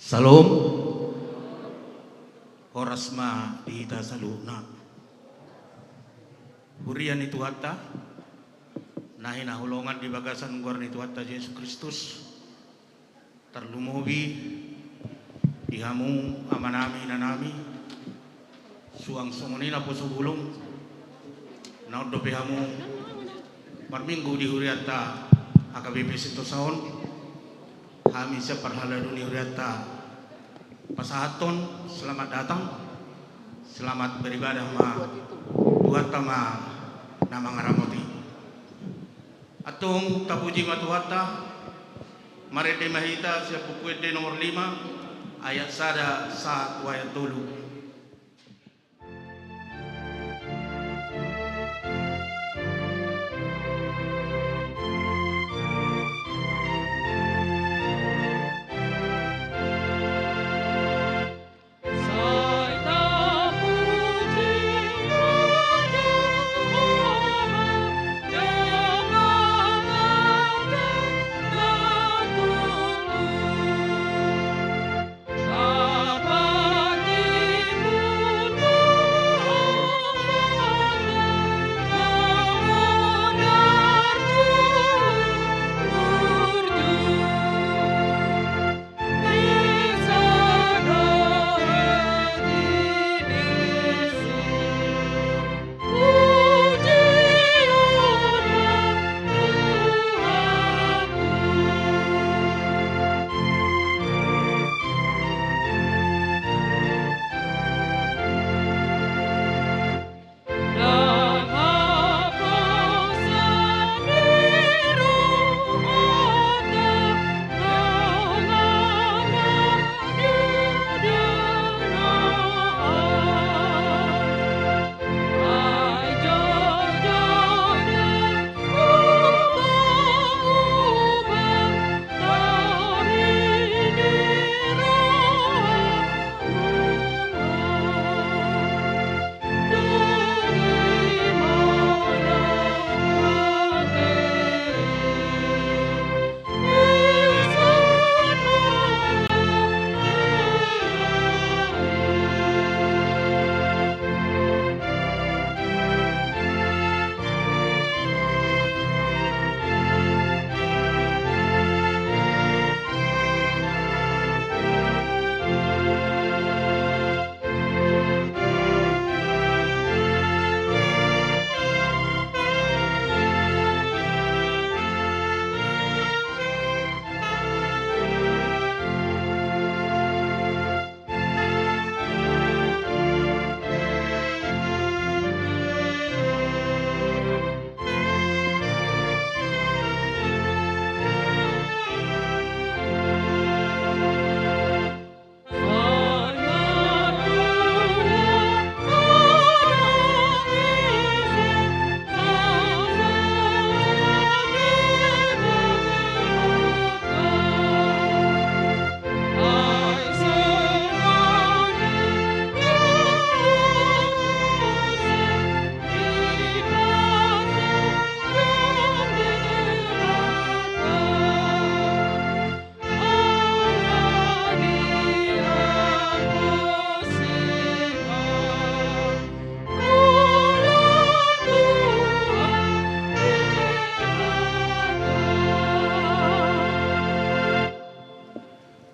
Salom. Oras ma dihita sa luna. Hurian itu hatta. Nahin nahulongan di bagasan guar itu hatta Yesus Kristus. Terlumubi dihamu amanami nanami. Suang sunguni na po subulong. Naudo pihamu parminggu di huriata akabibis itu saon. Kami siya parhalado ni huriata pasahaton, selamat datang, selamat beribadah ma tuhatta ma namang aramoti. Atong tapuji ma tuhatta, marede mahita siya pukwede nomor 5, ayat sada sa ayat 3.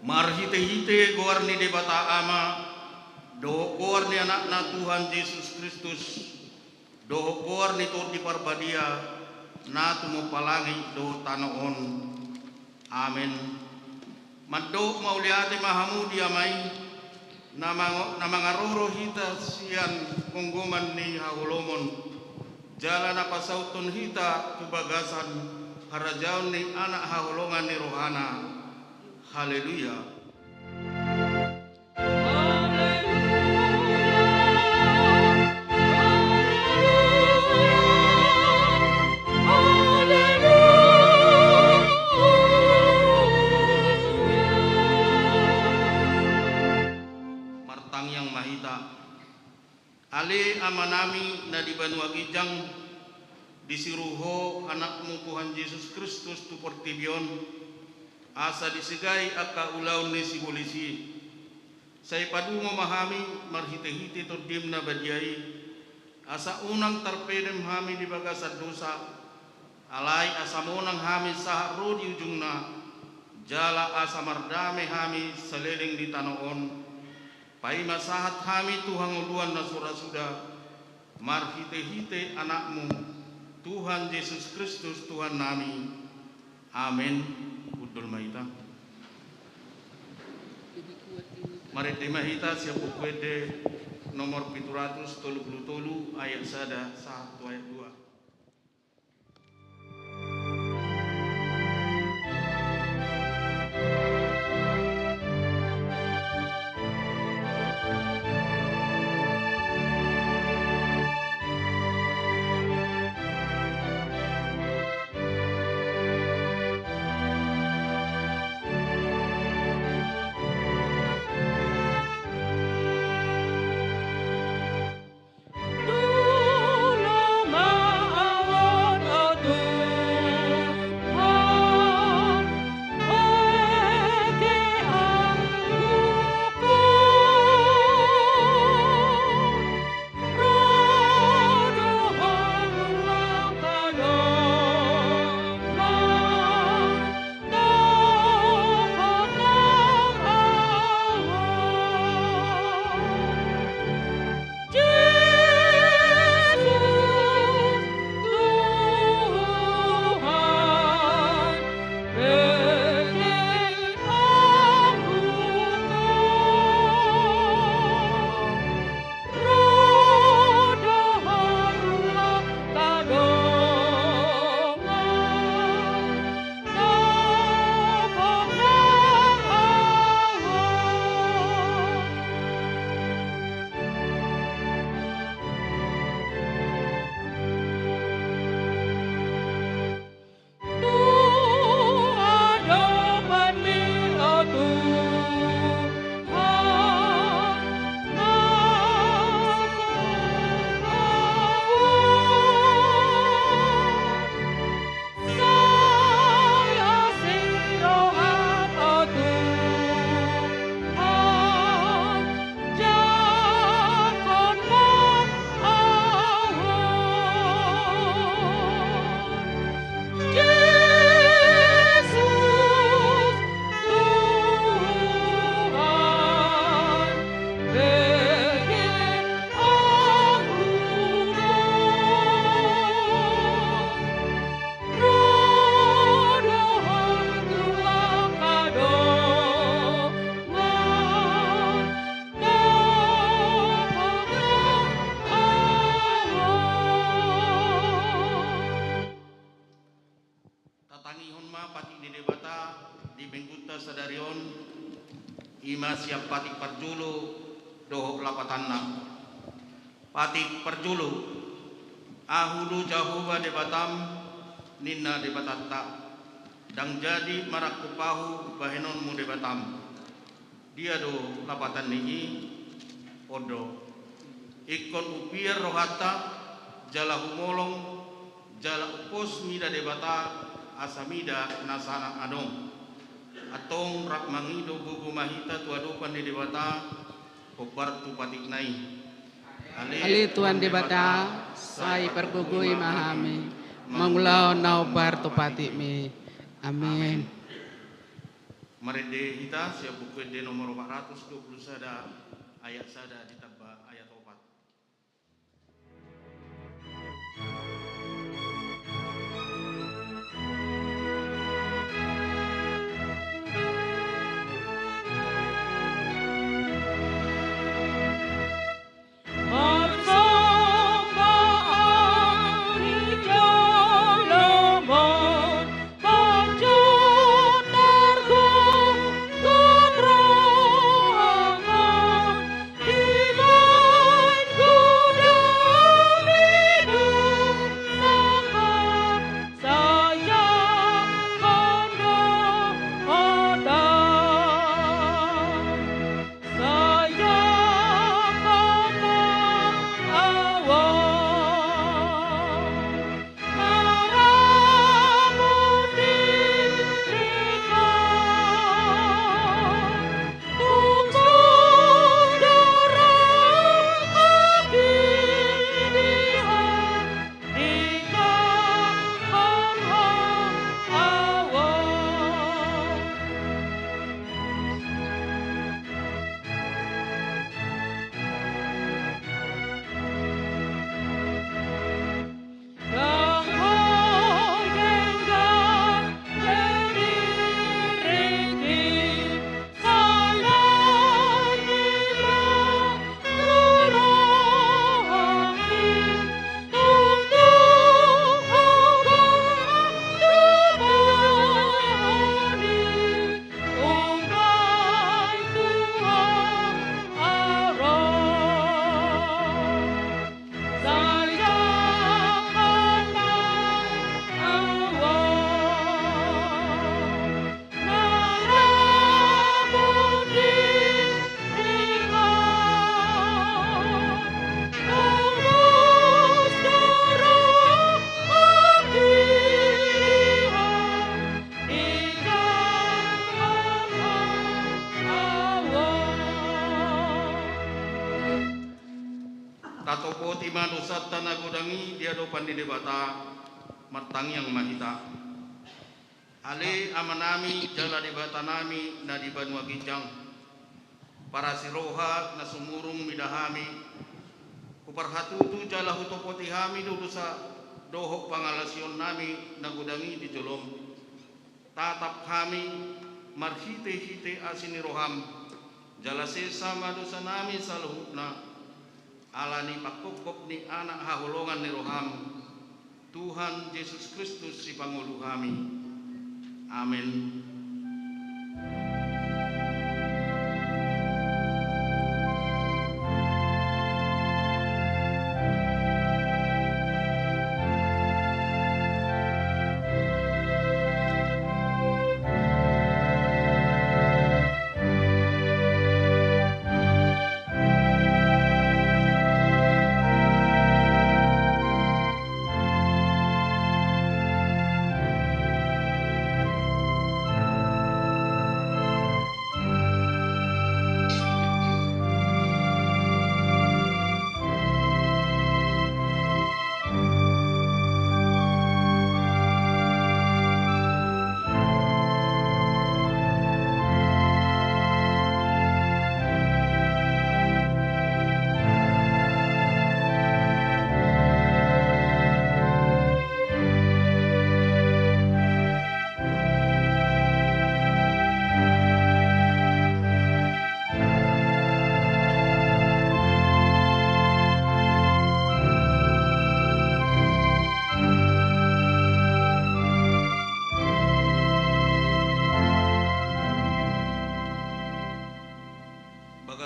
Marhite-hite goar ni debata ama, do goar ni anak na Tuhan Yesus Kristus, do goar ni tur di parbadia, na tumupalangi do tanoon. Amen. Maddo mauliate mahamu diamay, na mangaroro hita siyan kungguman ni haulomon, jalan apa sauton hita tubagasan, harajaon ni anak haulongan ni rohana. Haleluya. Martang yang mahita. Ali amanami na di Banua Gijang disiruho anakmu Tuhan Yesus Kristus tu pertibion asa disigai aka ulaw ni si polisi. Say padungo mahami marhite-hite to dim na badiay, asa unang tarpedem hami di baga sa dosa, alay asa monang hami sa rodi ujung na, jala asa mardame hami sa leleng di tanoon, pay masahat hami Tuhang uluan na surasuda, marhite-hite anakmu, Tuhan Yesus Kristus Tuhan nami. Amin. Udol mahita. Mari mahita siapa pwede nomor 733 ayat 1 ayat 2. Ima siap patik perjulu dohok lapatanna patik perjulu ahulu jahuba debatam ninna debatatta dang jadi marak kupahu bahenon mu debatam dia do lapatan niji odo ikon upir rohata jala humolong jala upos mida debata asamida nasana adong atong rak mangido gugu mahita tuadupan di debata kobar tu patik nai ali tuan debata sai pergugui mahami mangulau nau bar tu patik mi amin. Mari de hita siap buku de nomor 420 sada ayat sada ditambah ayat 4. Iba Katopoti madosat tanagodangi dia dopan di debata matang yang mahita. Ale amanami jala debata nami na di Banua Kijang. Para siroha na sumurung midahami. Kuparhatutu jala hutopoti hami dudusa dohok pangalasyon nami na gudangi di jolom. Tatap kami marhite-hite asini roham. Jala sesa madosa nami saluhukna. Alani pakukop ni anak hahulongan ni roham. Tuhan Yesus Kristus si pangulu kami. Amin.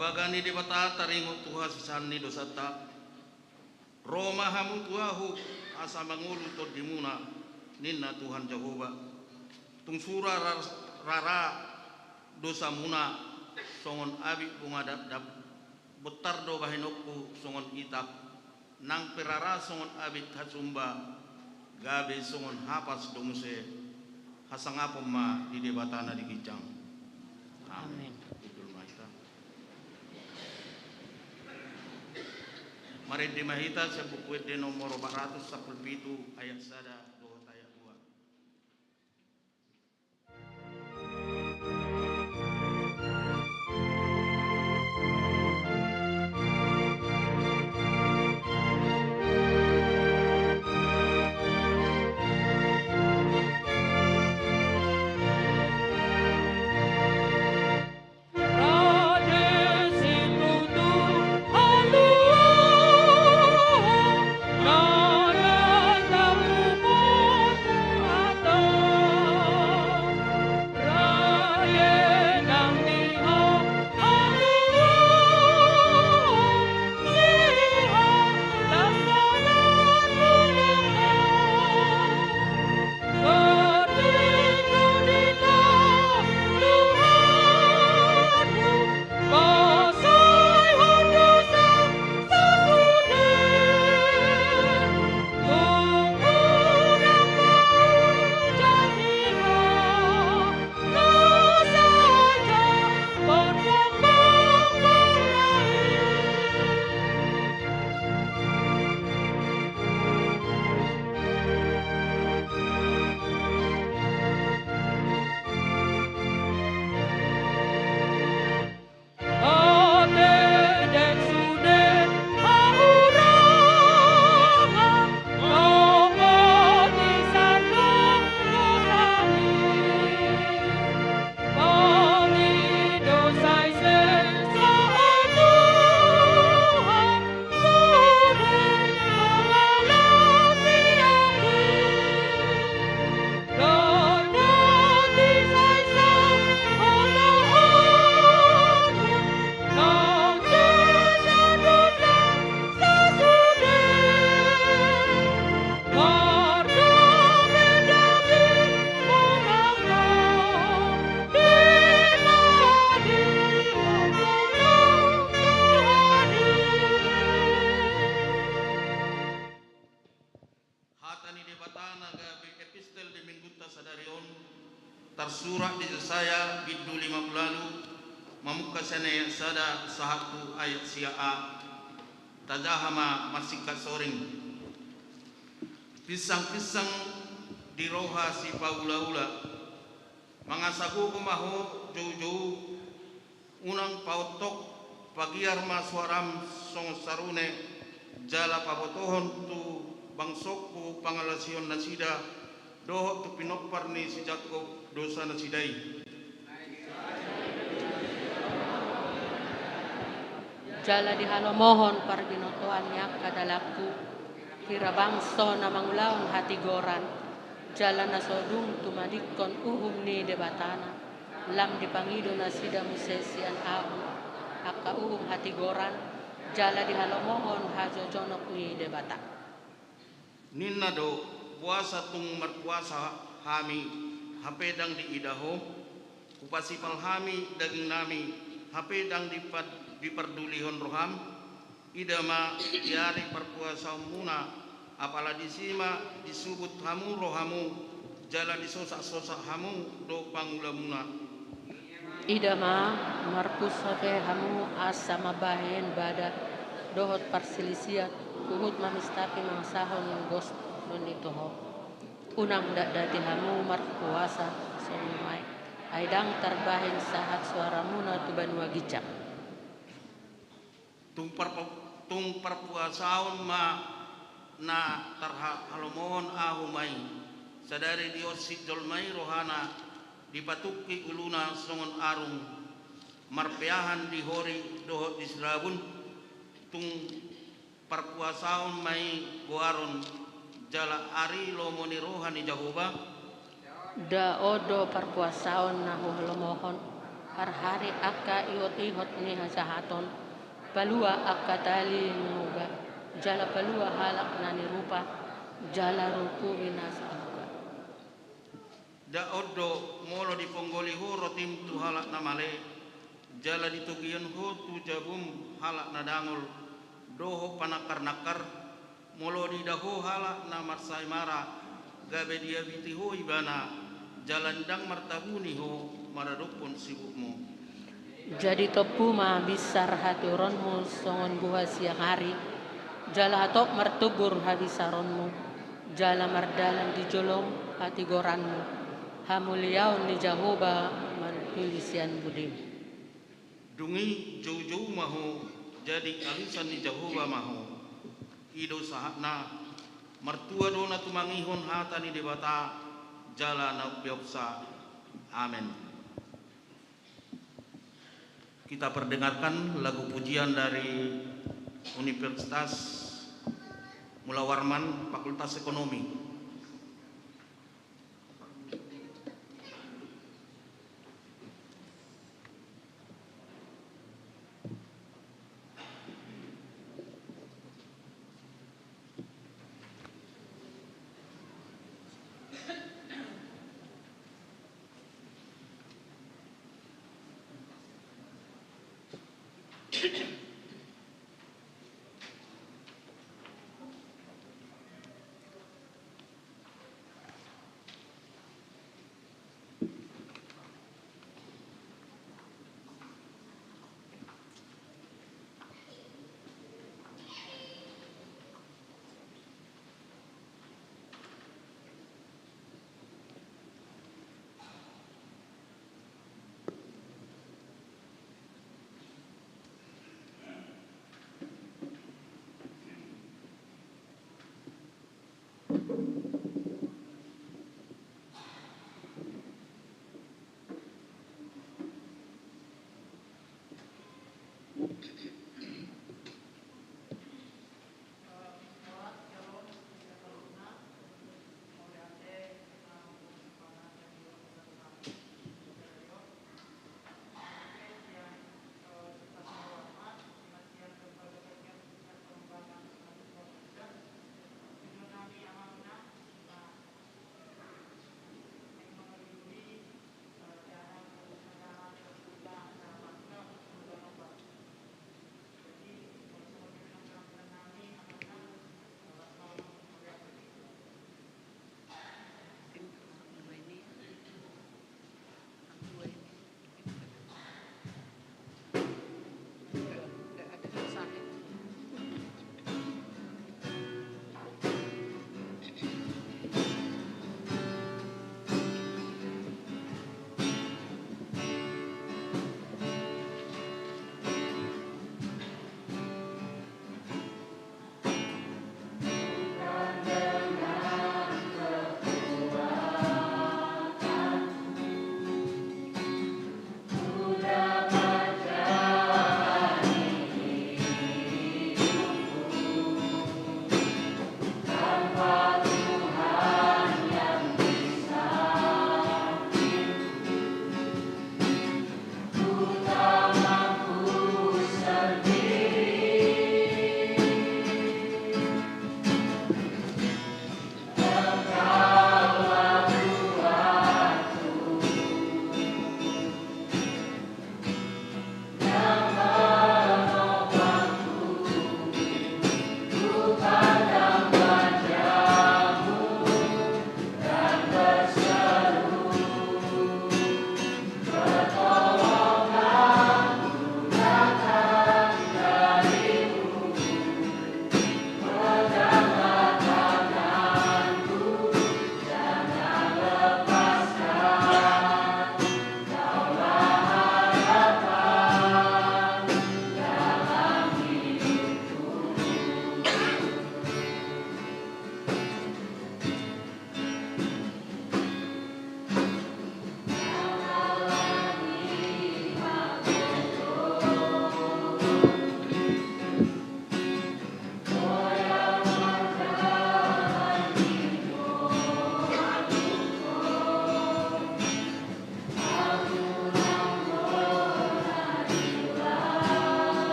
Bagani di bata taringo tuha sisani dosata Roma hamu tuahu asa mangulu to dimuna ninna Tuhan Jehova tung sura rara dosa muna songon abi bunga dap betar do bahinokku songon itap nang perara songon abi hasumba gabe songon hapas dongse hasangapom ma di debatana di Kijang. Amin. Mari di mahita sa buku de nomor 417 ayat 1 2 ayat 2. Tersurat di saya Biddu 50 lalu Mamuka sana sada sahatu ayat sia'a tajahama masih kasoring pisang-pisang di roha si paula-ula mangasagu kumaho jauh-jauh unang pautok pagiar maswaram song sarune jala pabotohon tu bangsokku pangalasion nasida doho tu pinopar ni si Jakob dosa nasidai jala dihalomohon parbinotoannya kadalaku kira bangso na mangulaon hati goran jala nasodung tumadikon ni debatana lam dipangido nasida musesian abu akka hati goran jala dihalomohon hajojonok ni debata ninna do puasa tung merpuasa hami hapedang di idaho kupasipal hami daging nami hapedang diperdulihon roham idama diari perpuasa muna apala disima disubut hamu rohamu jala disosak-sosak hamu do pangulamuna idama marpusafe hamu asa mabahen bada dohot parsilisiat kuhut mamistapi mangsahon yang gos nonitoho unang dadi hamu marpuasa somai aidang terbahin sahat suara muna tuban wagicak tung perpuasaon ma na tarha halomohon ahumai sadari diosit dolmai rohana dipatuki uluna songon arung marpeahan di hori dohot diserabun tung perpuasaon mai goaron jala ari lomoni rohani Jahoba da odo perpuasaon na halomohon har hari akka iot ni hasahaton palua akka tali menguga jala palua halak nani rupa jala ruku binasa da odo molo diponggoli horo tim tu halak namale jala ditugian ho tu jabum halak nadangol doho panakar-nakar molo didaho halak na marsai mara gabe dia biti ho ibana jalan dang martabuni ho maradopon sibukmu jadi topu ma bisar haturonmu songon buah siang hari jala hatok mertubur habisaronmu jala mardalan di jolong hati goranmu hamuliaun ni Jahoba manpilisian budim dungi jauh-jauh maho jadi alisan ni Jahoba maho ido sahakna mertua dona tumangihon hata ni debata jala na bioksa amin. Kita perdengarkan lagu pujian dari Universitas Mula Warman Fakultas Ekonomi.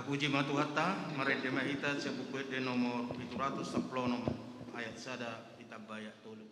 Puji matuhata, marende mahita sebuku de nomor 710 ayat sada itabaya tulu.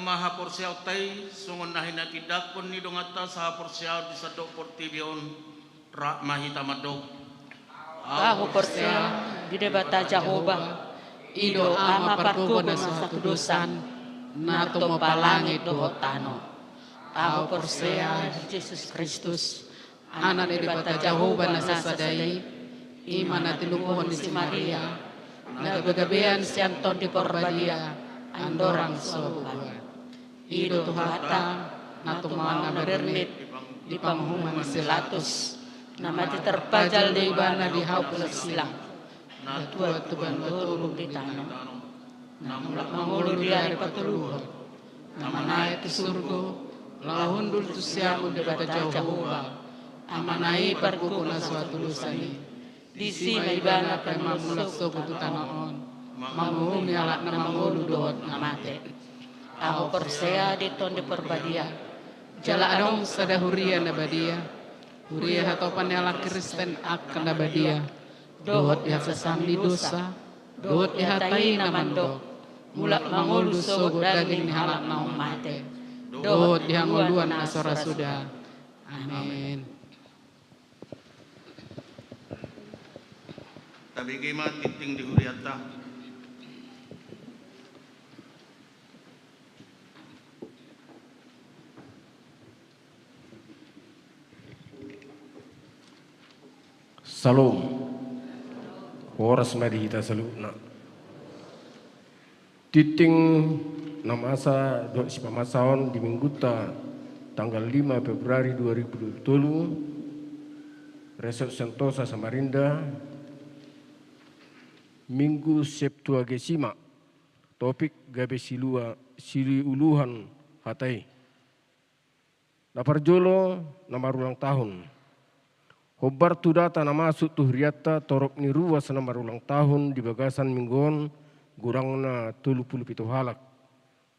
Maha porsiau tai sungon nahina tidak pun ni dongata saha porsiau disadok portibion rak mahita madok. Aku porsiau di debata Jehovah ido ama parkubo na satu dosan nato palangi dohotano. Aku porsiau Yesus Kristus anak di debata Jehovah na sasadai iman na tinukuhan ni si Maria nagagabean si Anton di Porbadia andorang sobuan. Ido tuhata na tumanga bernit di panghuman silatus na mati terpajal di ibana di haup silang na tua tuban batulog di tano na mulak mangulu di hari patuluhon na manay ti surgo lahundul tu siyamu di bata Jehovah amanay parkuko na suatu lusani di si may ibana kay mamulak sogo tu tanaon mamuhumi alak na mangulu dohot na mate. Aku persea di ton di Porbadia jala adong sada huria na badia huria hatopan ala Kristen akan na badia dohot ya sesami dosa dohot ya hatai na mandok mulak mangulu sogo daging ni halak na mate dohot ya nguluan na sora sudah. Amin. Tabi kima titing di huriata. Salom. Horas mari kita salutna. Titing namasa dok si pamasaon di mingguta tanggal 5 Februari 2020 Resort Sentosa Samarinda Minggu Septuagesima topik gabe sili uluhan hatai. Naparjolo nama ulang tahun. Hobar tu data nama masuk tu hriata torok ni ruas nama ulang tahun di bagasan minggon gurangna 37 halak.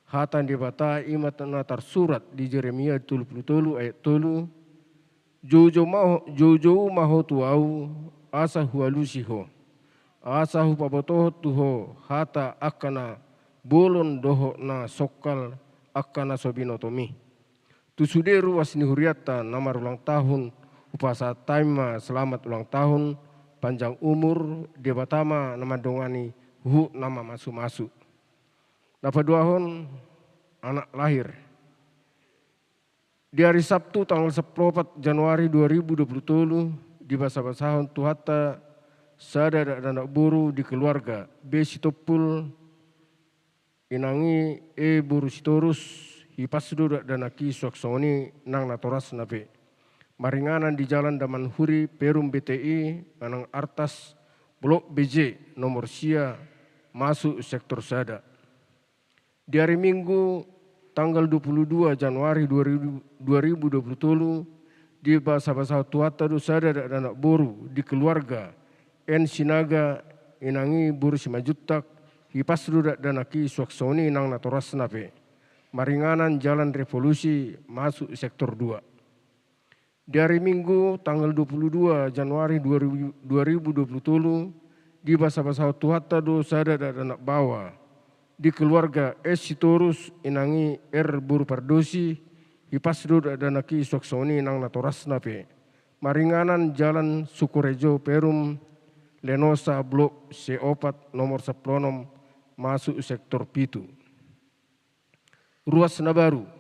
Hatan di bata imat na tersurat di Jeremia 37 ayat 3. Jojo maho tuau asa hualusiho. Asa hu pabotoho tuho hata akana bolon doho na sokal akana sobinotomi. Tusuderu wasni huriata nama ulang tahun upasa taima selamat ulang tahun panjang umur debatama nama dongani hu nama masu-masu. Dapat 2 tahun anak lahir. Di hari Sabtu tanggal 14 Januari 2020 di basa-basahon tuhata sada dan anak buru di keluarga besi topul inangi buru sitorus hipasdo dan aki suaksoni nang natoras nabe. Maringanan di jalan Daman Huri Perum BTI Anang Artas Blok BJ nomor Sia masuk sektor Sada. Di hari Minggu tanggal 22 Januari 2020 di basa-basa tuata do Sada dan anak boru di keluarga N Sinaga inangi buru simajutak hipasdo dan aki suaksoni nang natoras nabe. Maringanan Jalan Revolusi masuk sektor 2. Di hari Minggu tanggal 22 Januari 2020 di basa-basa tuhata do sada dan anak bawa di keluarga S Sitorus inangi R Buru Pardosi hipasdo dan aki suaksoni nang natoras nape. Maringanan Jalan Sukorejo Perum Lenosa Blok C4 nomor 10 masuk sektor Pitu. Ruas Nabaru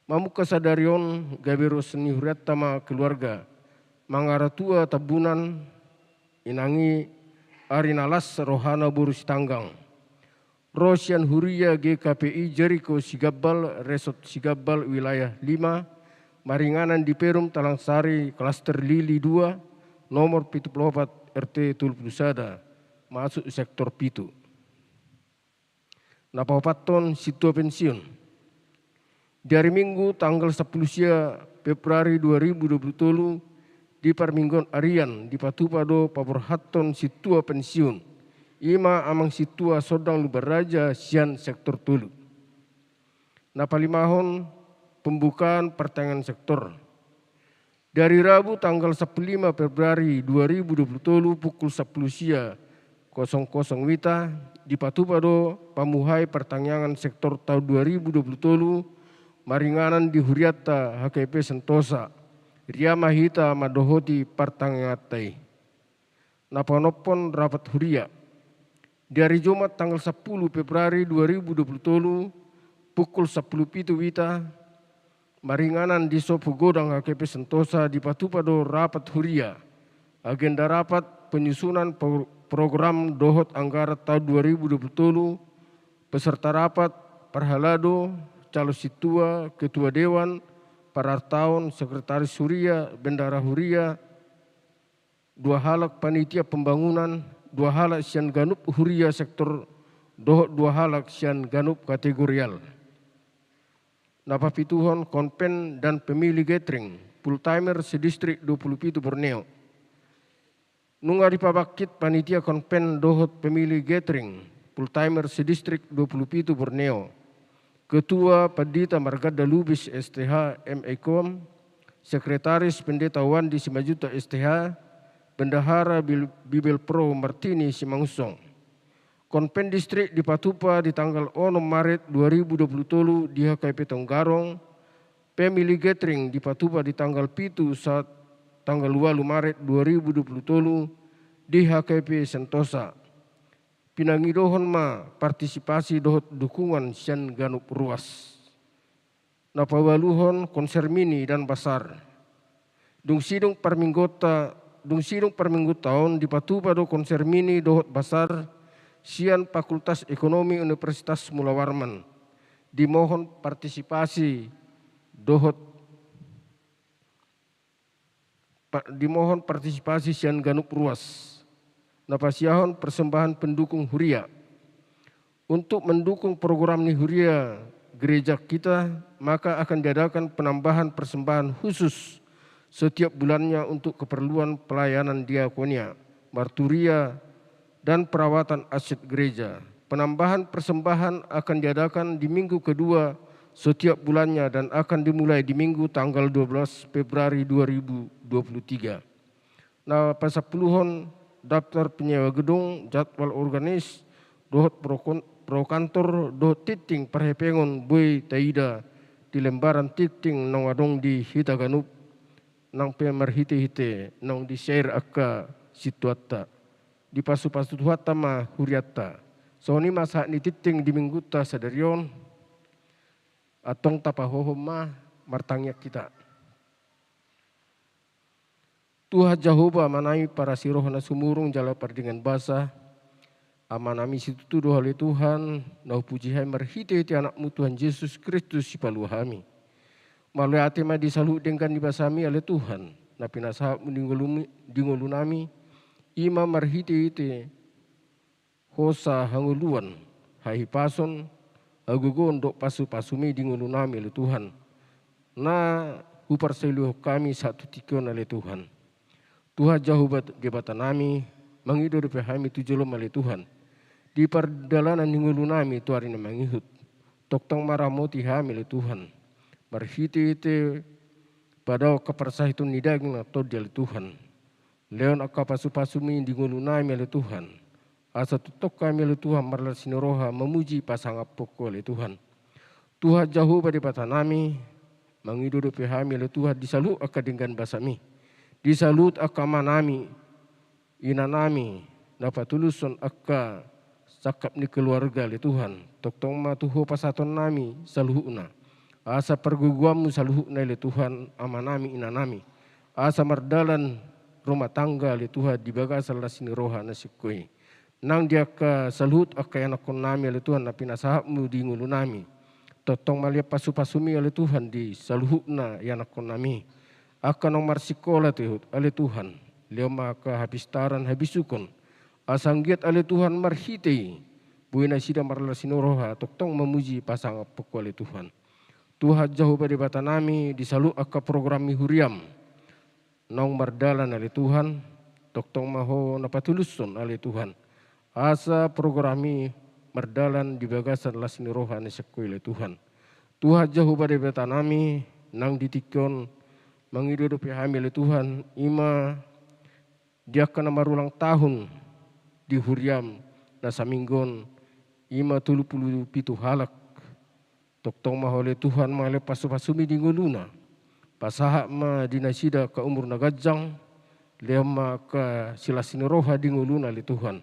Mamuka sadarion gabero seni huriat tama keluarga mangaratua tabunan inangi arinalas rohana burus tanggang. Rosian Huria GKPI Jericho Sigabal Resort Sigabal wilayah 5 Maringanan di Perum Talangsari Klaster Lili 2 nomor 74 RT Tulpu Sada masuk sektor Pitu. Napapaton situa pensiun. Di hari Minggu tanggal 10 Februari 2020 di Parminggon Arian di Patupado Paborhaton situa pensiun. Ima amang situa sodang lubaraja sian sektor Tulu. Napalimahon pembukaan pertengahan sektor. Dari Rabu tanggal 15 Februari 2020 pukul 10 00 wita di Patupado pamuhai pertanyaan sektor tahun 2020 Maringanan di Huriata HKP Sentosa Ria Mahita Madohoti Partangatai Napanopon rapat Huria di hari Jumat tanggal 10 Februari 2020 pukul 10 wita Maringanan di Sopo Godang HKP Sentosa di Patupado rapat Huria. Agenda rapat penyusunan program dohot anggaran tahun 2020 peserta rapat Perhalado Calo Situa, Ketua Dewan, Parartaun, Sekretaris Huria, Bendara Huria, 2 halak Panitia Pembangunan, 2 halak Sian Ganup Huria Sektor Dohot, 2 halak Sian Ganup Kategorial. Napapituhon Konpen dan Pemilih Gathering, Full Timer Sedistrik 27 Borneo. Nungari Pabakit Panitia Konpen Dohot Pemilih Gathering, Full Timer Sedistrik 27 Borneo. Ketua Padita Margada Lubis STH M.Ekom, Sekretaris Pendeta Wandi Simajuta STH, Bendahara Bibel Pro Martini Simangsong. Konpen Distrik di Patupa di tanggal 6 Maret 2020 di HKP Tonggarong, Pemilih Gathering di Patupa di tanggal 7 saat tanggal 2 Maret 2020 di HKP Sentosa. Pinangidohon ma partisipasi dohot dukungan sian Ganup ruas. Napawaluhon konser mini dan basar. Dung sidung parminggota dung sidung per minggu tahun di patupa do konser mini dohot basar sian Fakultas Ekonomi Universitas Mula Warman. Dimohon partisipasi sian ganup ruas. Napasiahon persembahan pendukung huria. Untuk mendukung program ni huria gereja kita, maka akan diadakan penambahan persembahan khusus setiap bulannya untuk keperluan pelayanan diakonia, marturia, dan perawatan aset gereja. Penambahan persembahan akan diadakan di minggu kedua setiap bulannya dan akan dimulai di minggu tanggal 12 Februari 2023. Nah, pasapuluhon daftar penyewa gedung, jadwal organis, dohot pro kantor, dohot titing perhepengon bui taida di lembaran titing nang adong di Hitaganup nang pemerhite-hite nang di share akka situata di pasu-pasu tuata ma huriata. So ni masa ni titing di mingguta sadarion atong tapahohom ma martangyak kita. Tuhan Jehovah manai para siroh na sumurung jala pardingan basa. Amanami situ doa oleh Tuhan, nau puji hai marhite-hite anakmu Tuhan Yesus Kristus si paluhami. Malu ate ma disalu dengan dibasami oleh Tuhan. Napi nasahapmu dingolunami, ima marhite-hite hosa hanguluan, hai pason, agugon dok pasu-pasumi dingolunami oleh Tuhan. Na huparsailuh kami satu tikon oleh Tuhan. Tuhan Jehovah gebatanami, mangido pehami tujolom oleh Tuhan. Di perdalanan dingolunami tuari na mangihut. Toktong maramoti hami oleh Tuhan. Marhite-hite pada kepersah itu nidaging na todjal Tuhan. Leon akka pasu-pasumi dingolunami oleh Tuhan. Asa tutok kami oleh Tuhan marla sinoroha memuji pasang apoko oleh Tuhan. Tuhan Jehovah dipatanami, mangido pehami oleh Tuhan disalu akka dengan basami. Disalut akka manami, inanami, napatuluson akka sakap ni keluarga oleh Tuhan. Toktong matuho pasaton nami saluhuna. Asa perguguamu saluhuna oleh Tuhan amanami inanami. Asa mardalan rumah tangga oleh Tuhan dibaga salah sini roha nasikoi. Nang dia ka saluhut akka yanakon nami oleh Tuhan napi nasahapmu di ngulunami. Totong malia pasu-pasumi oleh Tuhan di saluhuna yanakon nami. Akan nang marsikola tehut oleh Tuhan. Leo maka habistaran habisukon. Asanggiat oleh Tuhan marhitei. Buina sida marla sinoroha toktong memuji pasang apoko oleh Tuhan. Tuhan Jehovah dibatanami disalu akka program mihuriam. Nang mardalan oleh Tuhan. Toktong maho napatuluson oleh Tuhan. Asa programi mardalan dibagasan lasiniroha nesekoi oleh Tuhan. Tuhan Jehovah dibatanami nang ditikon mangidudupi hamil Tuhan, ima dia kena marulang tahun di huriam nasa minggon, ima 37 halak. Toktong mahole Tuhan mahale pasu-pasumi di nguluna. Pasahak ma dinasida ke umur nagajang, lema ke silasini roha di nguluna le Tuhan.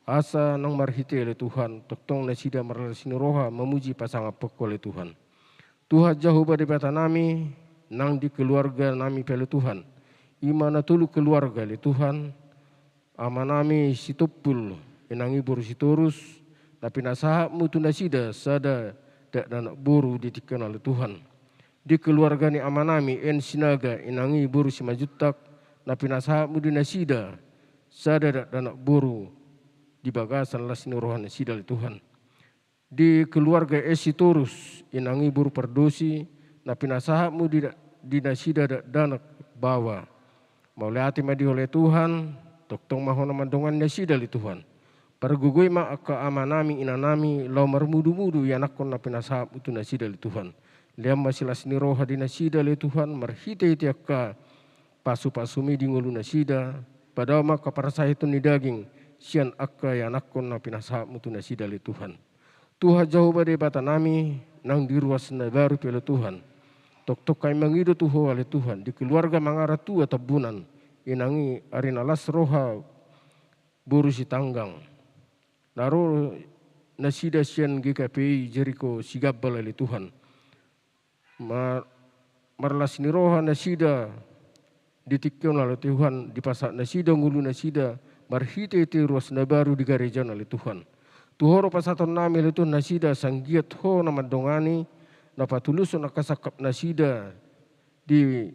Asa nang marhite le Tuhan, toktong nasida marlasini roha memuji pasang apoko le Tuhan. Tuhan Jehovah dibatanami, nang di keluarga nami pele Tuhan. Imana tulu keluarga le Tuhan. Amanami situpul enangi boru sitorus. Tapi nasahapmu tu nasida sada dak danak boru ditikan oleh Tuhan. Di keluarga ni amanami en sinaga enangi boru simajutak. Tapi nasahapmu di nasida sada dak danak boru di bagasan lasni rohan nasida le Tuhan. Di keluarga esitorus enangi boru perdosi. Napi nasahapmu di nasida danak bawa. Maulai hati madi oleh Tuhan. Toktong mahona mandongan nasida li Tuhan. Pergugui ma akka amanami inanami. Lau marmudu-mudu yanakon napi nasahapmu tu nasida li Tuhan. Liam masilas ni roha di nasida li Tuhan. Marhite-hite akka pasu-pasumi di ngulu nasida. Padahal maka parasah itu ni daging. Sian akka yanakon napi nasahapmu tu nasida li Tuhan. Tuhan Jehovah dibatanami. Nang diruas na baru pele Tuhan. Tok-tok kay mangido tuho oleh Tuhan. Di keluarga mangara tua tabunan. Inangi arinalas roha burusi tanggang. Naro nasida sian GKPI Jericho sigabal oleh Tuhan. Marlas ni roha nasida ditikyon oleh Tuhan di pasak nasida ngulu nasida marhite ite ruas na baru di gereja oleh Tuhan. Tuhoro pasaton nami oleh Tuhan nasida sanggiat ho nama dongani napatulusun akasakap nasida di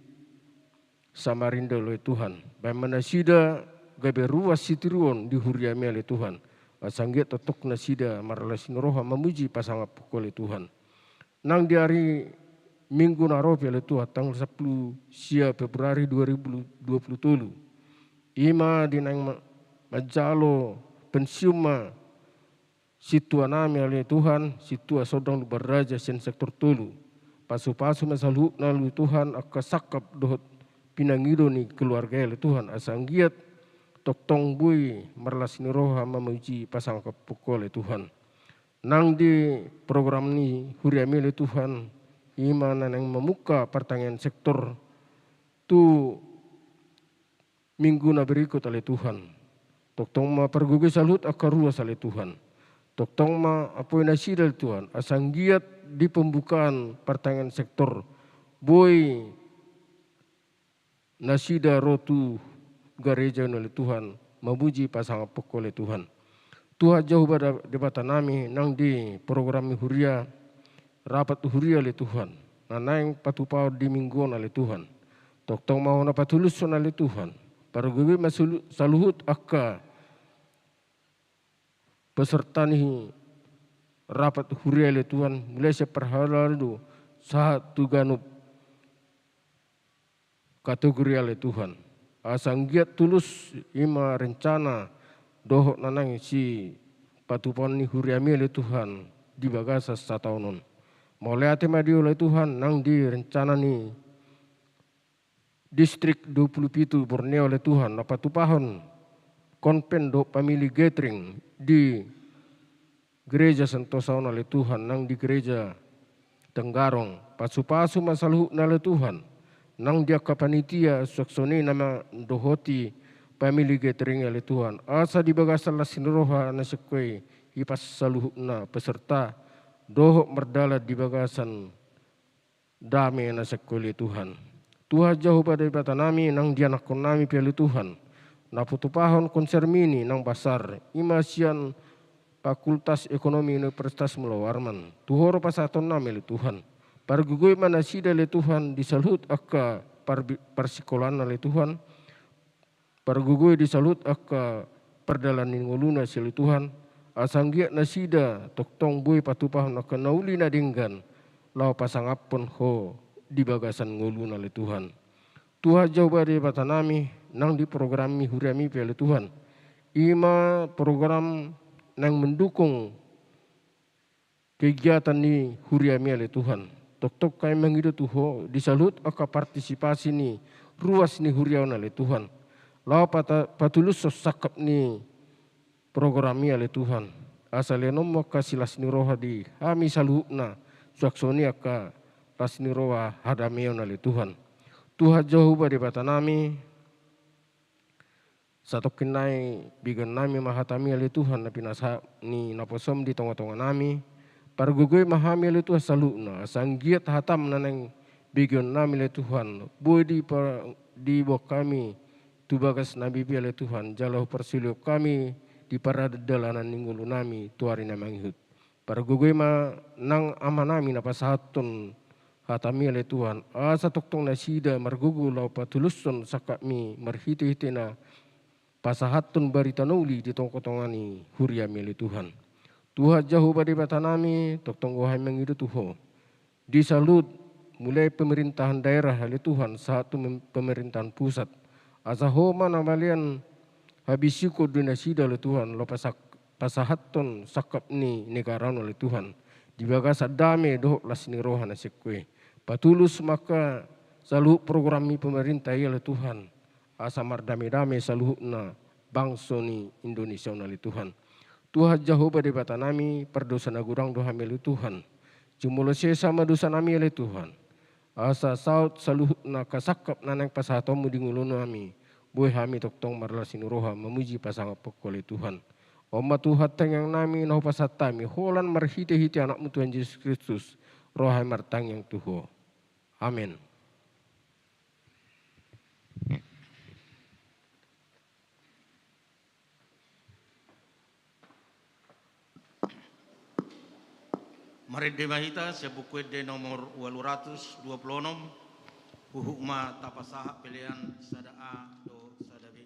Samarinda oleh Tuhan. Bagaimana nasida gabe ruas sitiruon di huriami oleh Tuhan. Sanggiat totok nasida maralasin roha memuji pasangan pukul oleh Tuhan. Nang di hari Minggu naropi oleh Tuhan tanggal 10 sia Februari 2020. Ima di nang majalo pensiuma situa nami oleh Tuhan, situa sodang beraja sen sektor tulu. Pasu-pasu masalu nalu Tuhan akasakap dohot pinangido ni keluarga oleh Tuhan. Asanggiat toktong bui marlasini roha memuji pasang kepukul oleh Tuhan. Nang di program ni huriami oleh Tuhan, iman yang memuka pertanyaan sektor tu minggu na berikut oleh Tuhan. Toktong ma pergugi salut akaruas oleh Tuhan. Toktong ma apoy nasida oleh Tuhan. Asanggiat di pembukaan pertanyaan sektor boy nasida rotu gereja oleh Tuhan memuji pasang pukul oleh Tuhan. Tuhan jauh pada debatan nami nang di program huria rapat huria oleh Tuhan. Nanang patupau di mingguan oleh Tuhan. Toktong mau na patulusun oleh Tuhan. Para gue saluhut akka peserta ni rapat huria oleh Tuhan mulai seperhalalu saat tuganup kategori oleh Tuhan. Asanggiat tulus ima rencana dohok nanang si patupon ni huriami oleh Tuhan di bagasa satahunon. Mulai madi oleh Tuhan nang di rencana ni distrik 27 Borneo oleh Tuhan. Patupahon konpen do pamili gathering di gereja Sentosaon oleh Tuhan nang di gereja Tenggarong. Pasu-pasu masaluh oleh Tuhan. Nang dia kapanitia soksoni nama dohoti pamili gathering oleh Tuhan. Asa di bagasa lasin roha nasekoi ipas saluhna peserta dohok merdala di bagasan damai nasekoi oleh Tuhan. Tuhan jauh pada ibatan nami nang dianakon nami piali Tuhan. Naputupahon konser mini nang basar imasian Fakultas Ekonomi Universitas Mulawarman. Tuhoro pasaton nami oleh Tuhan. Pargugoi manasida oleh Tuhan disalut akka persikolan oleh Tuhan. Pargugoi disalut akka perdalanin nguluna oleh Tuhan. Asanggiat nasida toktong boy patupahon akka nauli nadinggan. Lau pasangapon ho di bagasan nguluna oleh Tuhan. Tuhan jauh dari batanami nang di program mi huriami oleh Tuhan. Ima program nang mendukung kegiatan ni huriami oleh Tuhan. Tok-tok kami mengidu tuho disalut aka partisipasi ni ruas ni huriawan oleh Tuhan. Lau patulus sosakap ni programi oleh Tuhan. Asalenom maka silas ni roha di hami saluhna suaksoni aka las ni roha hadamion oleh Tuhan. Tuhan jauh pada batanami satu kenai bigan nami mahatami oleh Tuhan napi nasa ni naposom di tengah-tengah nami. Pargugoi mahami oleh Tuhan salukna. Sanggiat hatam nanang bigan nami oleh Tuhan. Boy di bawah kami tu bagas nabi oleh Tuhan. Jalau persilio kami di paradalanan ninggulu nami tuari namangihut. Pargugoi ma nang amanami napasahaton hatami oleh Tuhan. Asa toktong nasida margugu lau patuluson sakami marhiti-hiti na pasahatun barita nuli di tongkotongani huriami oleh Tuhan. Tuhan jauh pada batanami toktong wahai mengidu tuho. Disalut mulai pemerintahan daerah oleh Tuhan satu pemerintahan pusat. Asa homa namalian habisiko dinasida oleh Tuhan lo pasahatun sakap ni negara oleh Tuhan. Di bagasa dame dohok lasni rohana sekwe. Patulus maka saluh programi pemerintah oleh Tuhan. Asa mardame-dame saluhna bangsa ni Indonesia oleh Tuhan. Tuhan jauh pada batanami perdosa nagurang doha melu Tuhan. Jumulo sama dosa nami oleh Tuhan. Asa saut saluhna kasakap nanang pasatomu di ngulunu nami. Boy hami toktong marlasin roha memuji pasang pokok oleh Tuhan. Oma Tuhan yang nami nahu pasatami holan marhiti-hiti anakmu Tuhan Yesus Kristus. Roha martang yang Tuho. Amin. Marede mahita sa bukwede nomor 826 huhukma tapasaha pilihan sadaa do sadabi.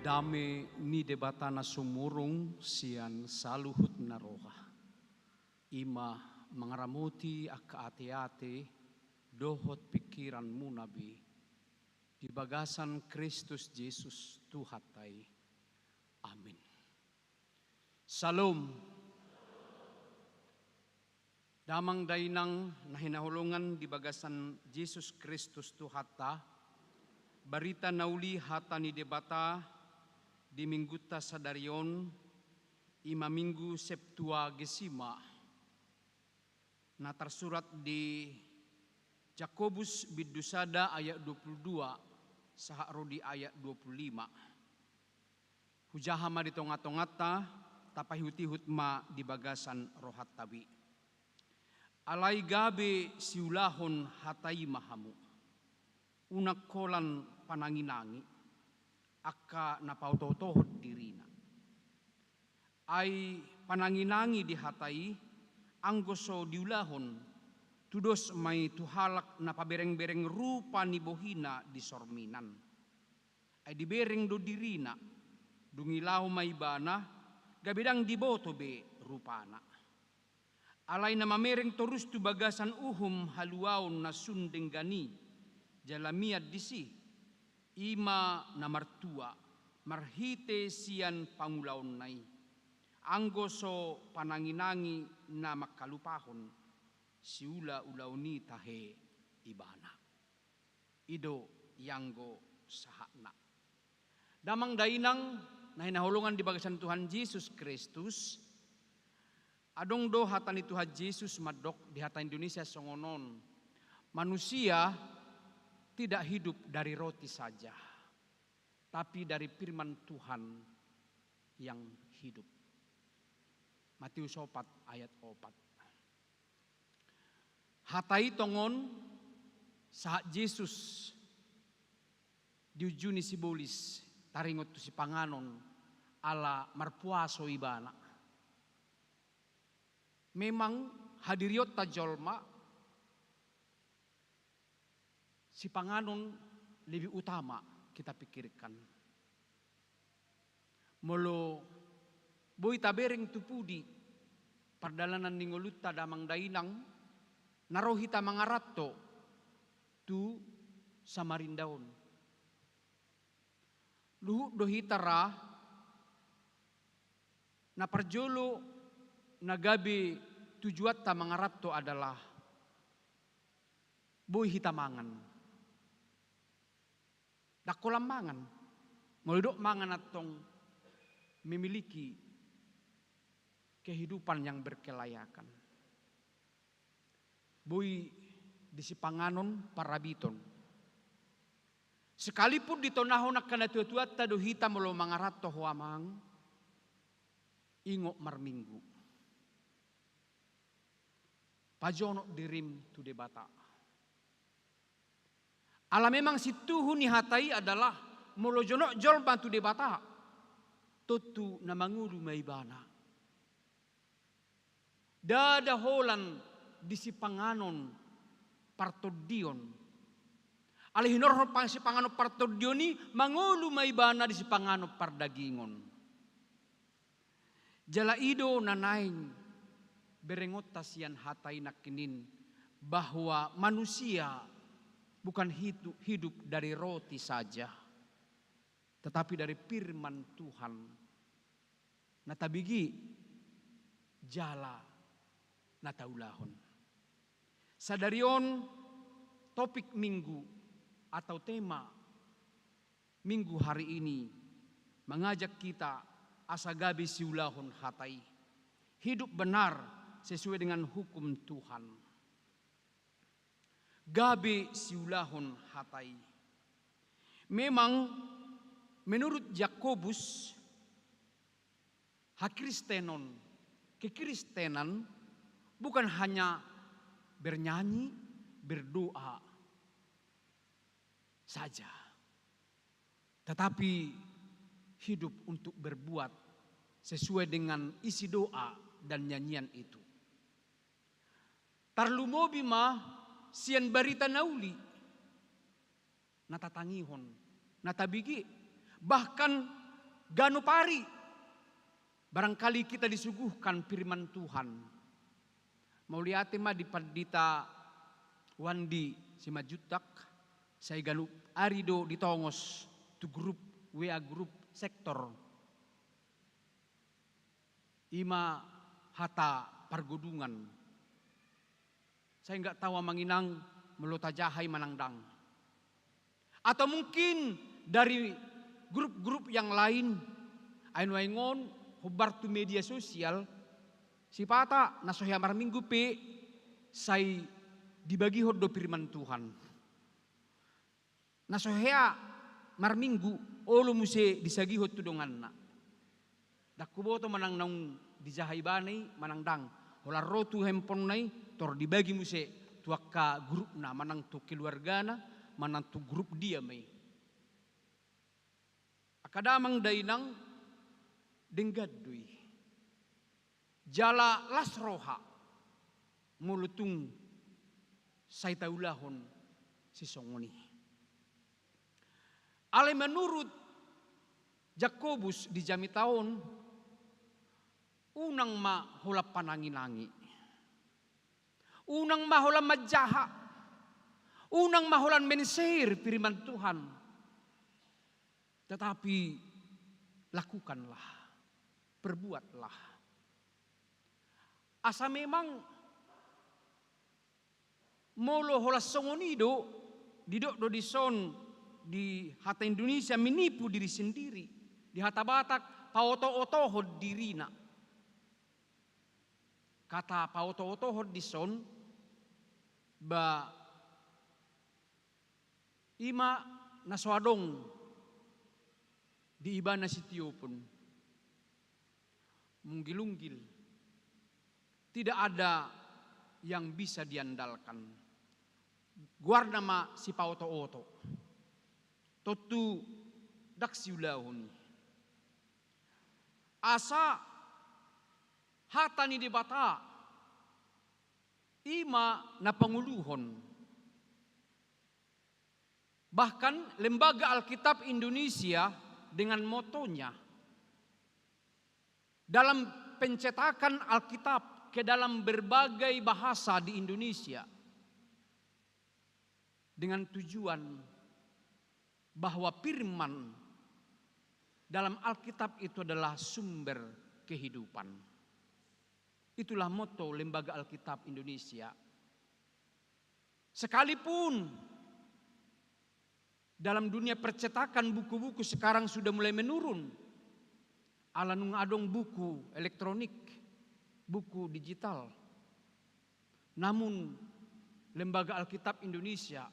Dame ni debatana sumurung sian saluhut naroha. Ima mangaramuti akka ate-ate dohot pikiran munabi. Di bagasan Kristus Yesus Tuhatai. Amin. Salom. Damang dainang nahinahulungan di bagasan Yesus Kristus Tuhata. Barita nauli hata ni debata di mingguta sadarion ima minggu Septuagesima na tersurat di Jakobus bidusada ayat 22 saha rodi ayat 25. Hujahama di tonga-tongata tapai hutihut ma di bagasan rohat tabi. Alai gabe siulahon hatai mahamu. Unak kolan pananginangi akka napautotohot dirina. Ai pananginangi di hatai anggoso diulahon tudos mai tuhalak na pabereng-bereng rupa ni bohina di sorminan. Ay dibereng do dirina, dungilaw may bana, gabidang diboto be rupana. Alay na mamereng torus tu bagasan uhum haluaon na sundeng gani, jalamiad disi, ima na martua, marhite siyan pangulaon nay. Anggoso pananginangi na makalupahon, siula ulauni tahe ibana. Ido yanggo sahana. Damang dainang na hinahulungan di bagasan Tuhan Yesus Kristus. Adong do hatan ni Tuhan Yesus madok di hatan Indonesia songonon. Manusia tidak hidup dari roti saja, tapi dari firman Tuhan yang hidup. Matius 4 ayat 4. Hatai tongon saat Yesus diujuni sibolis taringot tu si panganon ala marpuaso ibana. Memang hadiriot tajolma si panganon lebih utama kita pikirkan. Molo boy tabereng tupudi pardalanan ningolutta damang dainang narohita mangarato tu Samarindaon. Luhu dohitara na parjolo nagabi tujuatta mangarato adalah boy hitamangan. Dakolam mangan. Moldok mangan atong memiliki kehidupan yang berkelayakan. Boy di sipanganon parabiton. Sekalipun ditonahon akan tua-tua tado hitam lo mangarato huamang ingok marminggu. Pajono dirim tu debata. Ala memang situhu ni hatai adalah molojono jol bantu debata. Totu na mangulu maibana. Dada holan di sipanganon partodion. Alihinor pang sipanganon partodioni mangulu maibana di sipanganon pardagingon. Jala ido nanaing berengot tasian hatai nakinin bahwa manusia bukan hidup dari roti saja, tetapi dari firman Tuhan. Natabigi jala nataulahon. Sadarion topik minggu atau tema minggu hari ini mengajak kita asagabi siulahon hatai. Hidup benar sesuai dengan hukum Tuhan. Gabe siulahon hatai. Memang menurut Yakobus hakristenon, kekristenan bukan hanya bernyanyi, berdoa saja, tetapi hidup untuk berbuat sesuai dengan isi doa dan nyanyian itu. Tarlumobi mah sian barita nauli, natatangihon, natabigi, bahkan ganopari. Barangkali kita disuguhkan firman Tuhan. Mauliate mah di pardita wandi si majutak, saya galup arido ditongos tu grup WA grup sektor. Ima hata pargodungan. Saya enggak tahu manginang melota jahai manangdang. Atau mungkin dari grup-grup yang lain, ain-aingon hubar tu media sosial, si pata nasohya mar minggu pe, say dibagi hodo firman Tuhan. Nasohya marminggu olo muse disagihot tudonganna. Dakkuboto manang naung dijahaibani manang dang. Hola rotu handphone nai tor dibagi muse tuakka grup na manang tu keluargana manang tu grup dia mai. Akadamang dainang denggadui. Jala lasroha mulutung saitaulahon si songoni. Ale menurut Jakobus di jami tahun unang ma hola pananginangi. Unang ma hola majaha. Unang ma hola mensir firman Tuhan. Tetapi lakukanlah, perbuatlah. Asa memang molo hola songonido didok do dison di hata Indonesia menipu diri sendiri. Di hata Batak paoto-otohod dirina. Kata paoto-otohod dison ba ima naswadong di iba na sitio pun munggil-unggil. Tidak ada yang bisa diandalkan. Guarda ma si paoto-oto. Totu daksiulahuni. Asa hatani di bata ima na panguluhon. Bahkan Lembaga Alkitab Indonesia dengan motonya dalam pencetakan Alkitab ke dalam berbagai bahasa di Indonesia dengan tujuan bahwa firman dalam Alkitab itu adalah sumber kehidupan. Itulah moto Lembaga Alkitab Indonesia. Sekalipun dalam dunia percetakan buku-buku sekarang sudah mulai menurun. Alanung adong buku elektronik, buku digital. Namun Lembaga Alkitab Indonesia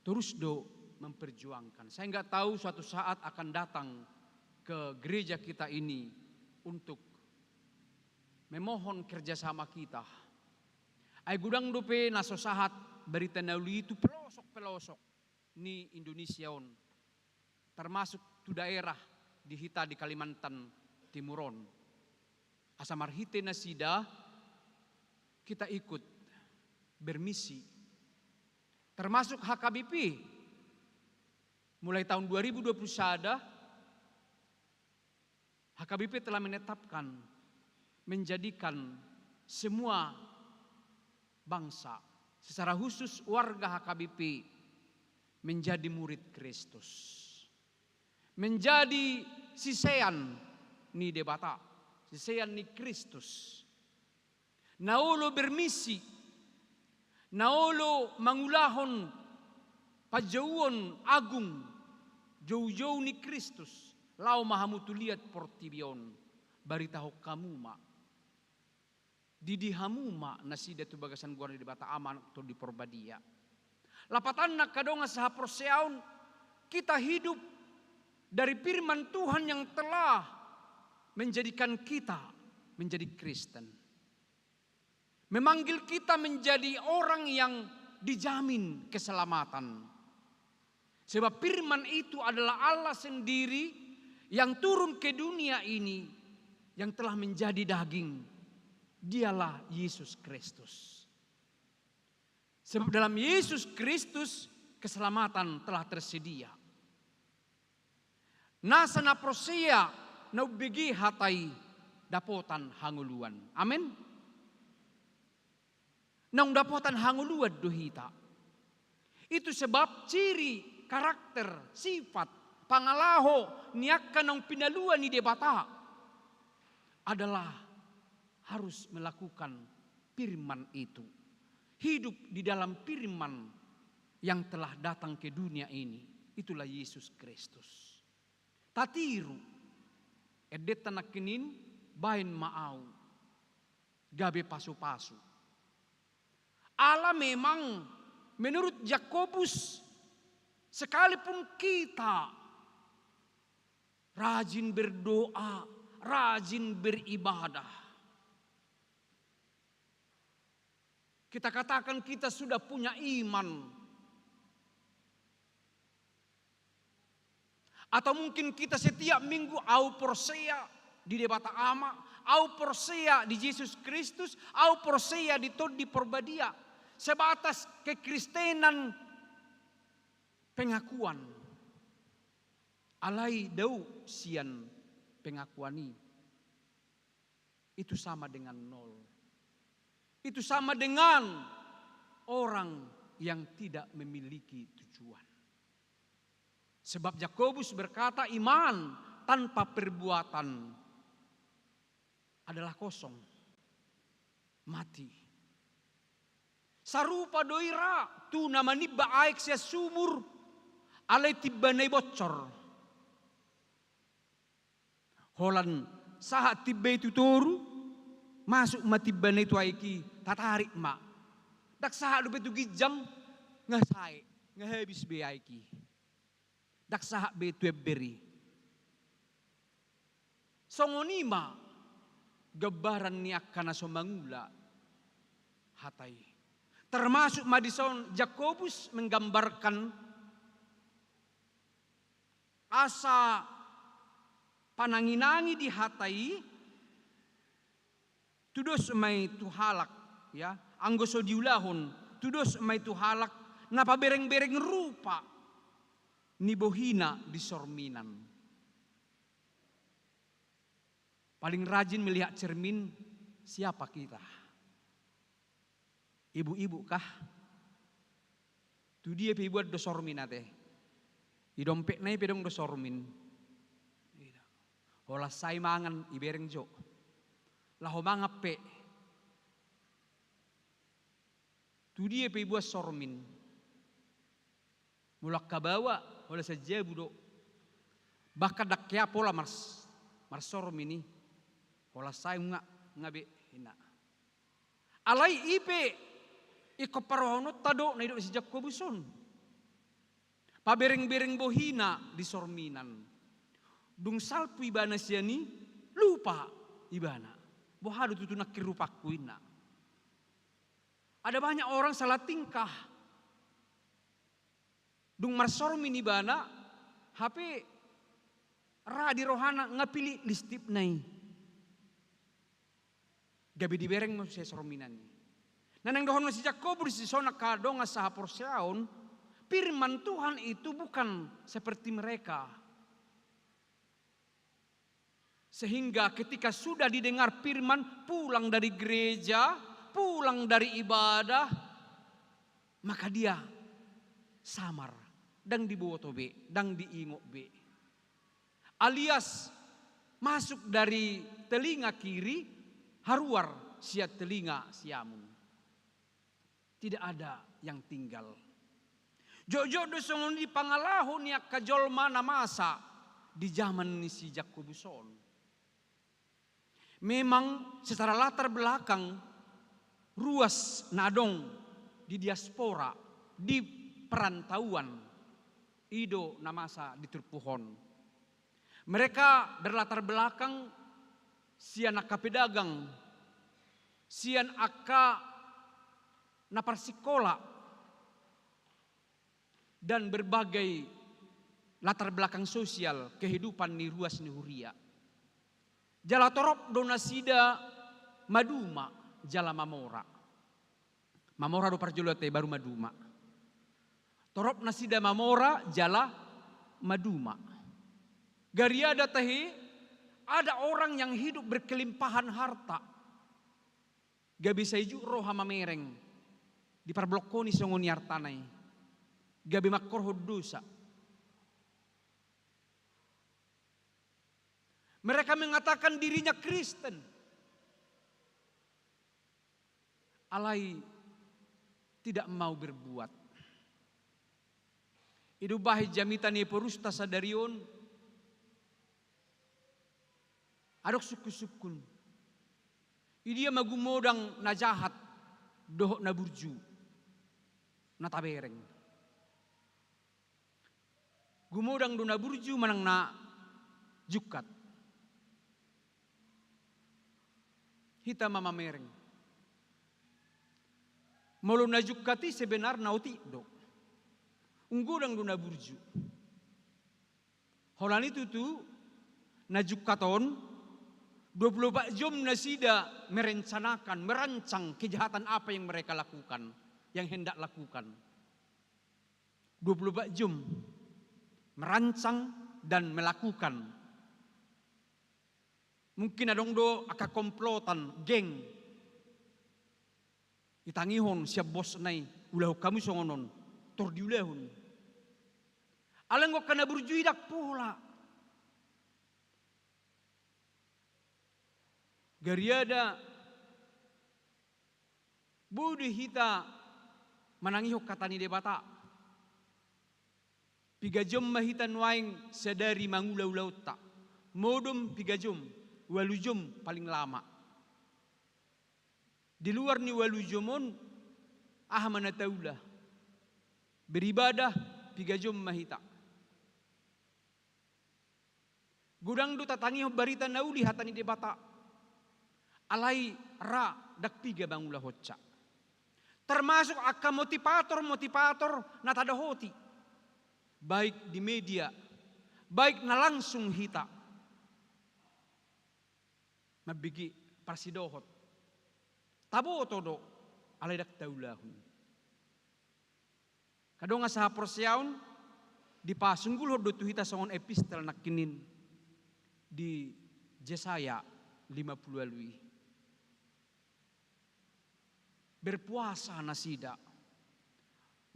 terus memperjuangkan. Saya nggak tahu suatu saat akan datang ke gereja kita ini untuk memohon kerjasama kita. Ay gudang dope naso sahat berita nauli itu pelosok-pelosok ni Indonesia on. Termasuk tu daerah di hita di Kalimantan Timuron. Asamarhite nasida kita ikut bermisi. Termasuk HKBP. Mulai tahun 2021 HKBP telah menetapkan menjadikan semua bangsa, secara khusus warga HKBP menjadi murid Kristus. Menjadi sisean ni debata, sisean ni Kristus. Naulo bermisi, naulo mangulahon pajauon agung, jauh-jauh ni Kristus. Lau mahamutuliat portibion, baritaho kamuma. Didi hamuma nasida tu bagasan gua di bata aman atau di porbadia. Lapatan nak kadonga saha proseaun kita hidup dari firman Tuhan yang telah menjadikan kita menjadi Kristen. Memanggil kita menjadi orang yang dijamin keselamatan. Sebab firman itu adalah Allah sendiri yang turun ke dunia ini, yang telah menjadi daging. Dialah Yesus Kristus. Sebab dalam Yesus Kristus keselamatan telah tersedia. Nasana prosia naubegi hatai dapotan hanguluan. Amin. Naung dapotan hanguluan dohita. Itu sebab ciri, karakter, sifat, pangalaho niakkan nang pinaluan ni debata adalah harus melakukan firman itu. Hidup di dalam firman yang telah datang ke dunia ini. Itulah Yesus Kristus. Tatiru edet tanakinin bain maau gabe pasu-pasu. Allah memang menurut Jakobus Sekalipun kita rajin berdoa, rajin beribadah, kita katakan kita sudah punya iman, atau mungkin kita setiap minggu au persea di debata ama, au persea di Yesus Kristus, au persea di Tod di Perbadia, sebatas kekristenan pengakuan. Alai dau sian pengakuani. Itu sama dengan nol. Itu sama dengan orang yang tidak memiliki tujuan. Sebab Yakobus berkata iman tanpa perbuatan adalah kosong, mati. Sarupa doira tu namani baik sia sumur alai tibbanai bocor. Holan saat tibba itu toru masuk matibbanai itu aiki tatarik mak. Dak saat lupa itu gijang ngasai ngahabis be aiki. Dak saat be itu beri. Songonima gebaran niak kana somangula hatai. Termasuk Madison Yakobus menggambarkan asa pananginangi di hatai tudos mai tuhalak ya anggoso diulahon tudos mai tuhalak napa bereng-bereng rupa nibohina di sorminan. Paling rajin melihat cermin siapa kita? Ibu-ibu kah? Tu dia pi buat dosormin ate. I dompet nai pedong dosormin. Hola sai mangan ibereng jo. Laho mangape. Tu dia pi buat sormin. Mulak kabawa hola saja budo. Bahkan dak kya pola mars sormin ni. Hola sai ngabe hina. Alai ipe iko parono tado na ido si Jakobuson. Pabereng-bereng bohina di sorminan. Dung salpu ibana siani lupa ibana. Bohadu tutu nak kirupaku ina. Ada banyak orang salah tingkah. Dung marsormin ibana HP ra di rohana ngapili listip nai. Gabi dibereng mo siya sorminan ni. Nanang dohon mo si Yakobus si sona kadong sa porsiaon, firman Tuhan itu bukan seperti mereka. Sehingga ketika sudah didengar firman, pulang dari gereja, pulang dari ibadah, maka dia samar dan diboto be, dan diingok be. Alias masuk dari telinga kiri, haruar siat telinga siamun. Tidak ada yang tinggal. Jojo dosongon di pangalahon ya kajol mana masa di zaman ni si Jakobuson. Memang secara latar belakang ruas nadong di diaspora, di perantauan ido namasa di Turpuhon. Mereka berlatar belakang sian aka pedagang, sian aka naparsikola, dan berbagai latar belakang sosial kehidupan ni ruas ni huria. Jala torop donasida maduma jala mamora. Mamora do parjolote baru maduma. Torop nasida mamora jala maduma. Gariada tahi ada orang yang hidup berkelimpahan harta. Gabi saiju roh hama mereng. Di parblokoni songoni hartanai. Gabi makor dosa. Mereka mengatakan dirinya Kristen. Alai tidak mau berbuat. Idu bahi jamitan ye porusta sadarion. Adok suku-sukun. Idia magumodang na jahat. Dohok na burju. Na tabereng. Gumodang dona burju manang na jukat. Hita mama mereng. Molo na jukati sebenar na uti do. Unggudang dona burju. Holan itu tu na jukaton 24 jam na sida merencanakan, merancang kejahatan apa yang mereka lakukan, yang hendak lakukan. 24 jam merancang dan melakukan. Mungkin adong do aka komplotan, geng. Itangihon siap bos nai, ulah kamu songonon, tor diulahun. Alang ko kana burjuidak pula. Gariada budi hita manangihok katani debata. Pigajom mahitan waing sedari mangulau-lau tak. Modum pigajom, walujom paling lama. Di luar ni walujomon, mana taulah. Beribadah pigajom mahita. Gudang do tatangi barita nauli hatani debata. Alai ra dak piga bangula hocca. Termasuk akan motivator na tada hoti. Baik di media, baik na langsung hita. Mabigi parsidohot. Tabo todo alai dak taulahun. Kadong sa prosyaun di pasunggul do hita songon epistel nakinin di Jesaya 50 alui. Berpuasa nasida.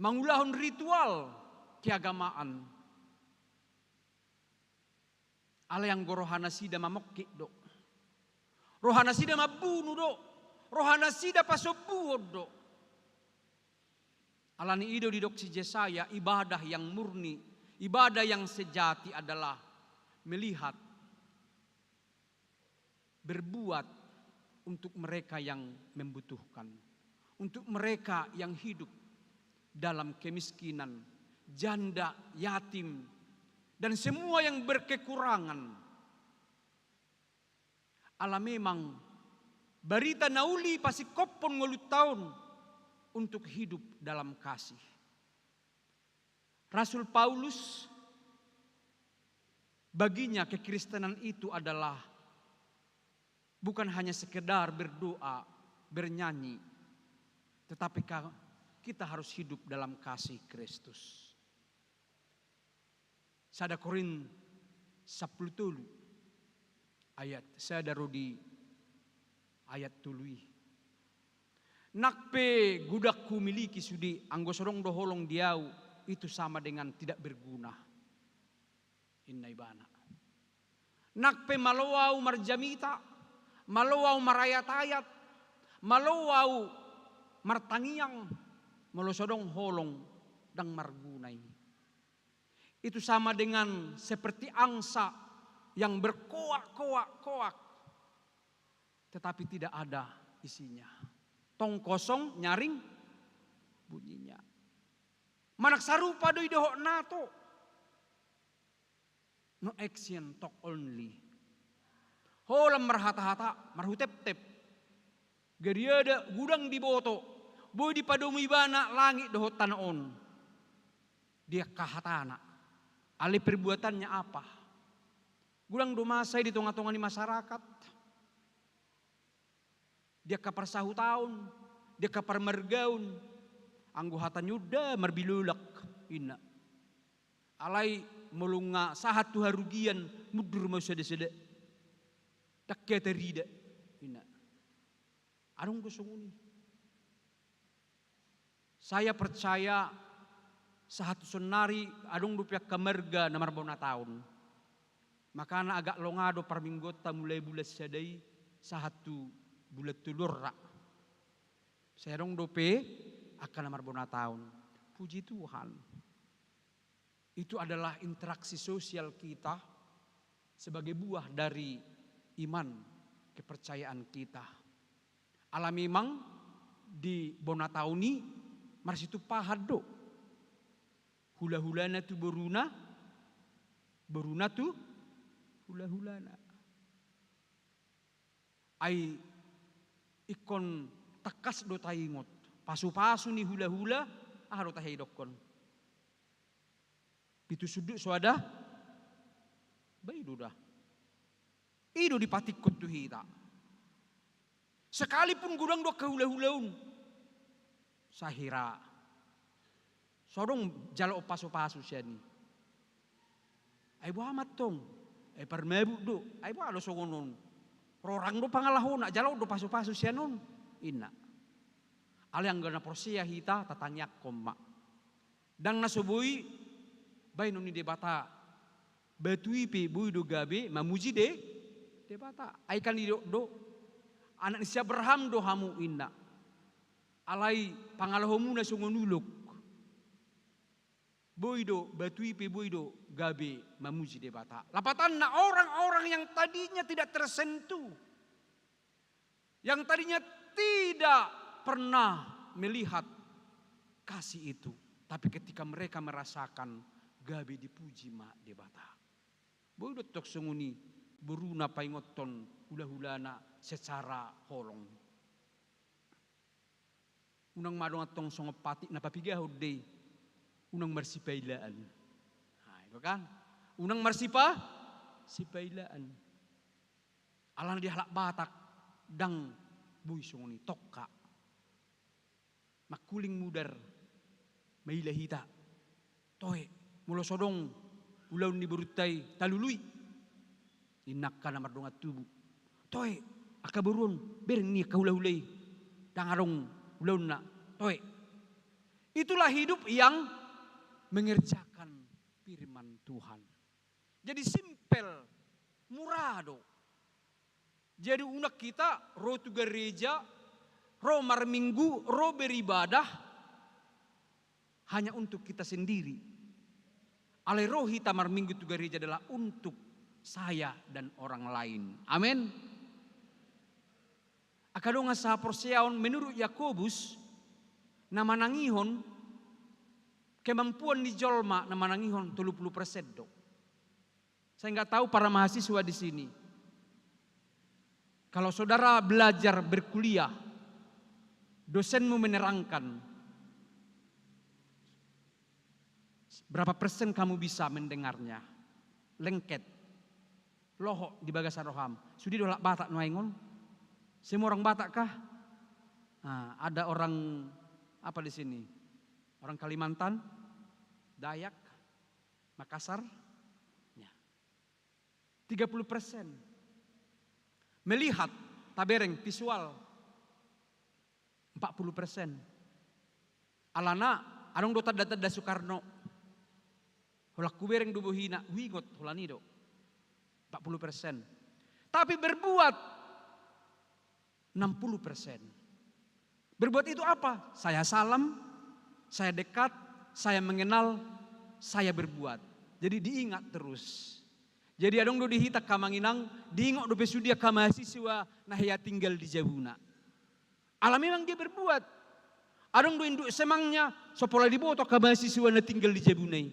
Mangulahon ritual keagamaan. Ala yang gorohana sida mamokki do. Rohana sida mabunuh do. Rohana sida pasobuod do. Alani ido di doksi Jesaya ibadah yang murni. Ibadah yang sejati adalah melihat. Berbuat untuk mereka yang membutuhkan. Untuk mereka yang hidup dalam kemiskinan, janda, yatim, dan semua yang berkekurangan. Ala memang barita nauli pasti kopon ngulut tahun untuk hidup dalam kasih. Rasul Paulus baginya kekristenan itu adalah bukan hanya sekedar berdoa, bernyanyi, tetapi kita harus hidup dalam kasih Kristus. Sada Korin 10 ayat sada rodi ayat tului. Nakpe gudakku miliki sudi anggo sorong doholong diau itu sama dengan tidak berguna. Inna ibana. Nakpe malawau marjamita, malawau marayat-ayat, malawau martangiang, melosodong holong dan margunai. Itu sama dengan seperti angsa yang berkoak-koak-koak, tetapi tidak ada isinya. Tong kosong nyaring bunyinya. Manak sarupa doi dohok nato. No action talk only. Holam marhata-hata, marhutep-tep. Gariada gudang di boto, boy di padomi bana langit dohot tanaon. Dia kahatana. Ali perbuatannya apa? Gudang domasay di tonga-tonga ni masyarakat. Dia kapar sahu tahun, dia kapar margaun. Angguhatan yuda marbilulak ina. Alai melunga sahat tu harugian mudur mau sede-sede. Takke terida ina. Anong gusto nguni? Saya percaya sa hatusunari adong dupiak kamarga na marbona taon. Maka na agak longado parminggota mulai bulat sadai sa hatu bulat tulurra. Saya dong dope akan na marbona taon. Puji Tuhan. Itu adalah interaksi sosial kita sebagai buah dari iman kepercayaan kita. Alam memang di Bonatauni marsitu pahado. Hula-hulana tu beruna beruna tu hula-hulana. Ai ikon takas do taingot. Pasu-pasu ni hula-hula do tahi dokon. Pitu sudut suada baidu dah. Ido dipatikot tu hita. Sekalipun gudang do kahula-hulaun. Sahira. Sodong jalo pasu-pasu siya ni. Ay buhamat tong. Ay parmebu do. Ay buha do songonon. Rorang do pangalahon. Jalo do pasu-pasu siya nun. Ina. Alang gana porsia hita tatanyak koma. Dang nasubui. Bay nuni debata. Batui pe bui do gabe. Mamuji de. Debata. Ay kan do. Anak si Abraham do hamu ina. Alai pangalahomu na sungonulok. Boido, batui pe boido, gabe, mamuji debata. Lapatan na orang-orang yang tadinya tidak tersentuh. Yang tadinya tidak pernah melihat kasih itu. Tapi ketika mereka merasakan gabe dipuji ma debata. Boido tok sunguni, beruna paingoton hula-hulana secara holong. Unang madong atong songopati na papigahod day. Unang marsipailaan. Itu kan? Unang marsipa, sipailaan. Alang di halak batak, dang buy sunguni, tokka. Makuling mudar, mailahita. Tohe, mulo sodong, ulaw ni berutay, talului. Inak ka na mardong at tubo. Tohe, akaburun, bereng ni kahula-hulay. Dangarong ulaw na, tohe. Itulah hidup yang mengerjakan firman Tuhan. Jadi simpel, murado. Jadi unak kita roh tu gereja, roh marminggu, roh beribadah hanya untuk kita sendiri. Ale roh kita marminggu tu gereja adalah untuk saya dan orang lain. Amin. Akadonga sa porsiaon menurut Yakobus nama nangihon kemampuan di jolma na manangihon 30% do. Saya nggak tahu para mahasiswa di sini. Kalau saudara belajar berkuliah, dosenmu menerangkan, berapa persen kamu bisa mendengarnya? Lengket, loho di bagasan roham. Sudi dolak Batak nuaingon? Semua orang Batak kah? Nah, ada orang apa di sini? Orang Kalimantan, Dayak, Makassar, ya. 30%. Melihat, tabereng, visual, 40%. Alana, anong do tada Soekarno, holak kubereng do bohina, wigot holanido, 40%. Tapi berbuat, 60%. Berbuat itu apa? Saya salam, saya dekat, saya mengenal, saya berbuat. Jadi diingat terus. Jadi adong do dihita kamanginang, diingat do pesudia ka mahasiswa nah ya tinggal di Jabuna. Alam memang dia berbuat. Adong do induk semangnya, sopola diboto ka mahasiswa na tinggal di Jabunai.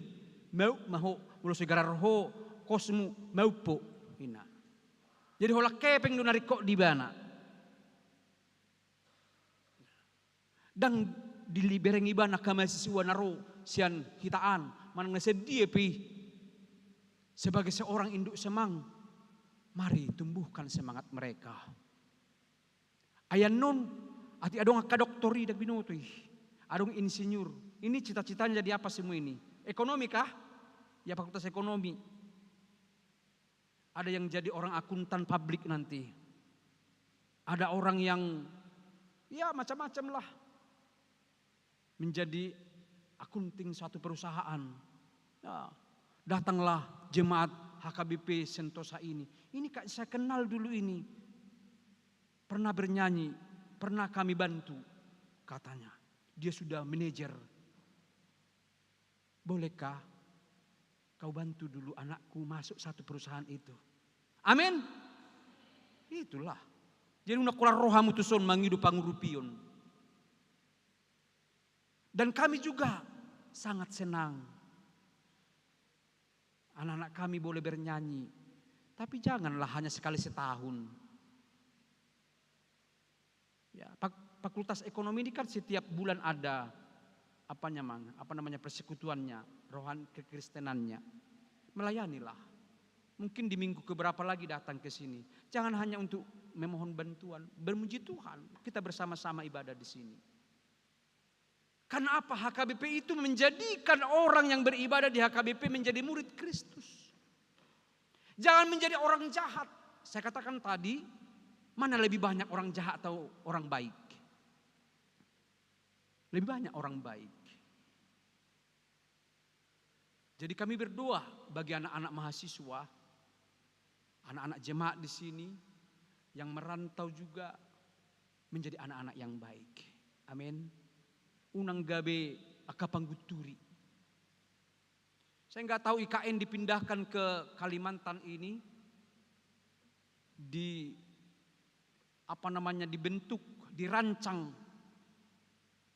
Mau maho, mulo segara roho, kosmu, mau po. Ina. Jadi holak kepeng do nariko di bana. Dan dilibereng iba nak mahasiswa naro sian hitaan manang nasedia pi sebagai seorang induk semang, mari tumbuhkan semangat mereka. Ayan non ati adong akadoktori dag binotoi, adong insinyur. Ini cita-citanya jadi apa semua ini? Ekonomi kah? Ya fakultas ekonomi. Ada yang jadi orang akuntan publik nanti. Ada orang yang ya macam-macam lah. Menjadi akunting suatu perusahaan. Ya, datanglah jemaat HKBP Sentosa ini. Ini kak saya kenal dulu ini. Pernah bernyanyi, pernah kami bantu. Katanya, dia sudah manajer. Bolehkah kau bantu dulu anakku masuk satu perusahaan itu? Amin. Itulah. Jadi unakulah rohamu tuson mangidu pangurupion. Dan kami juga sangat senang. Anak-anak kami boleh bernyanyi, tapi janganlah hanya sekali setahun. Ya, Fakultas Ekonomi ini kan setiap bulan ada apa namanya persekutuannya, rohani kekristenannya. Melayanilah. Mungkin di minggu keberapa lagi datang ke sini. Jangan hanya untuk memohon bantuan, bermuji Tuhan. Kita bersama-sama ibadah di sini. Karena apa? HKBP itu menjadikan orang yang beribadah di HKBP menjadi murid Kristus. Jangan menjadi orang jahat. Saya katakan tadi, mana lebih banyak orang jahat atau orang baik? Lebih banyak orang baik. Jadi kami berdoa bagi anak-anak mahasiswa, anak-anak jemaat di sini yang merantau juga menjadi anak-anak yang baik. Amin. Unang gabe akapangguturi. Saya nggak tahu IKN dipindahkan ke Kalimantan ini dibentuk, dirancang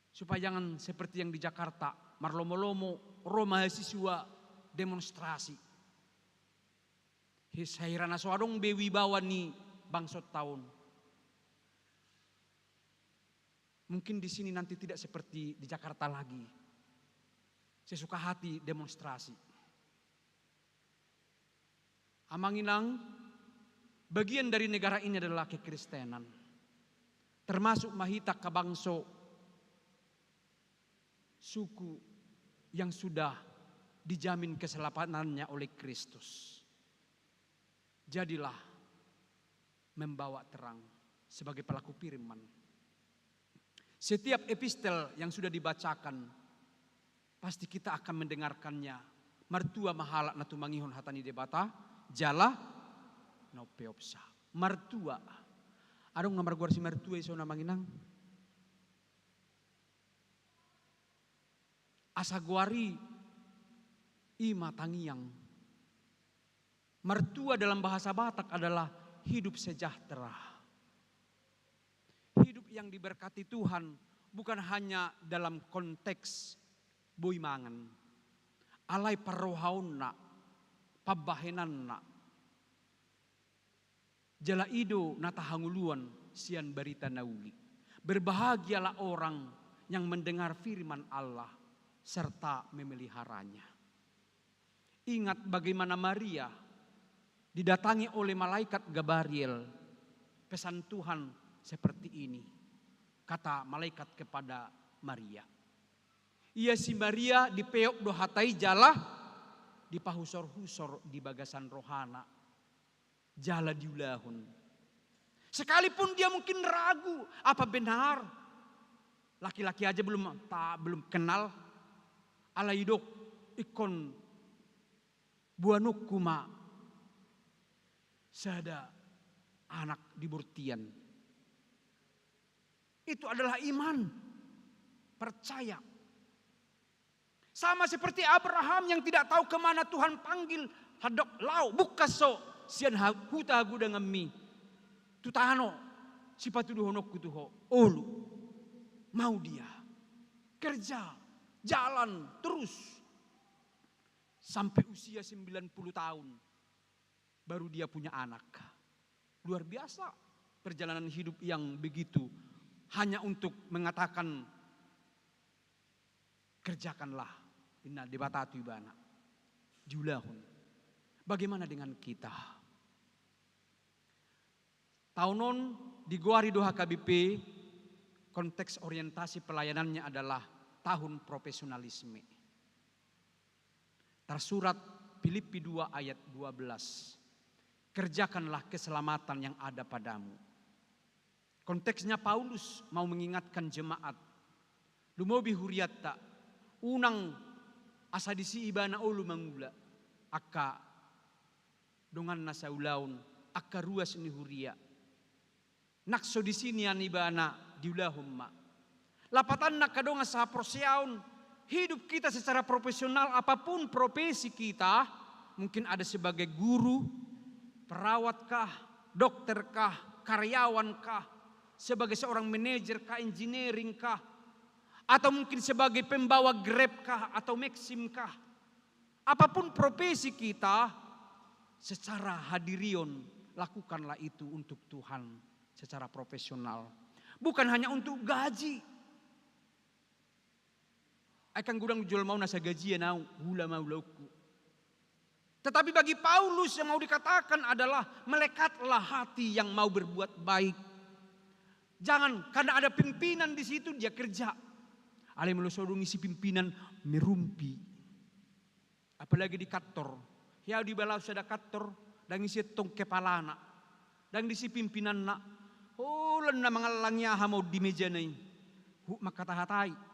supaya jangan seperti yang di Jakarta, marlomo-lomo, mahasiswa demonstrasi. Hisairana soadong bewi bawa ni bangsot tahun. Mungkin di sini nanti tidak seperti di Jakarta lagi. Sesuka hati demonstrasi. Amanginang, bagian dari negara ini adalah kekristenan. Termasuk Mahita Kabangso, suku yang sudah dijamin keselamanannya oleh Kristus. Jadilah membawa terang sebagai pelaku firman. Setiap epistel yang sudah dibacakan, pasti kita akan mendengarkannya. Martua mahala natu mangihon hatani debata, jala no peopsa. Martua. Adong ngamar gua si martua iso na manginang. Asaguari ima tangiang. Mertua dalam bahasa Batak adalah hidup sejahtera. Hidup yang diberkati Tuhan bukan hanya dalam konteks boimangan. Alai parrohaunna, pabahenanna. Jala ido natahanguluan sian barita nauli. Berbahagialah orang yang mendengar firman Allah serta memeliharanya. Ingat bagaimana Maria didatangi oleh malaikat Gabriel. Pesan Tuhan seperti ini. Kata malaikat kepada Maria. Ia si Maria dipeok dohatai jala, dipahusor-husor di bagasan rohana. Jala diulahun. Sekalipun dia mungkin ragu, apa benar? Laki-laki aja belum kenal. Alaidok ikon buanuk kuma sada anak diburtian. Itu adalah iman, percaya. Sama seperti Abraham yang tidak tahu kemana Tuhan panggil. Hadok lau bukaso sian huta haguda ngemi. Tutahano sipatuduhonok kutuho. Olu mau dia kerja. Jalan terus sampai usia 90 tahun baru dia punya anak. Luar biasa perjalanan hidup yang begitu, hanya untuk mengatakan kerjakanlah inna debatatu ibana diulahun. Bagaimana dengan kita? Tahunon di Goari Doha KBP konteks orientasi pelayanannya adalah tahun profesionalisme. Tersurat Filipi 2 ayat 12. Kerjakanlah keselamatan yang ada padamu. Konteksnya Paulus mau mengingatkan jemaat. Lumobi huriatta. Unang asadisi ibana ulu mangula. Aka dongan nasaulaun. Aka ruas ni huria. Nakso di sini an ibana diulahumma. Lapatan nak kadonga sa prosyaun. Hidup kita secara profesional apapun profesi kita. Mungkin ada sebagai guru, perawatkah, dokterkah, karyawankah, sebagai seorang manajer kah, engineering kah, atau mungkin sebagai pembawa Grab kah atau Maxim kah, Apapun profesi kita, secara hadirion, lakukanlah itu untuk Tuhan secara profesional. Bukan hanya untuk gaji. Akan gudang jual mau nasa gaji ya hula mau lauku. Tetapi bagi Paulus yang mau dikatakan adalah melekatlah hati yang mau berbuat baik. Jangan karena ada pimpinan di situ dia kerja. Ale melosodong isi pimpinan merumpi. Apalagi di kantor. Ya di balau sada kantor dan isi tong kepala nak. Dan di si pimpinan nak. Oh lena mengalangnya hamau di meja nih. Makatahatai.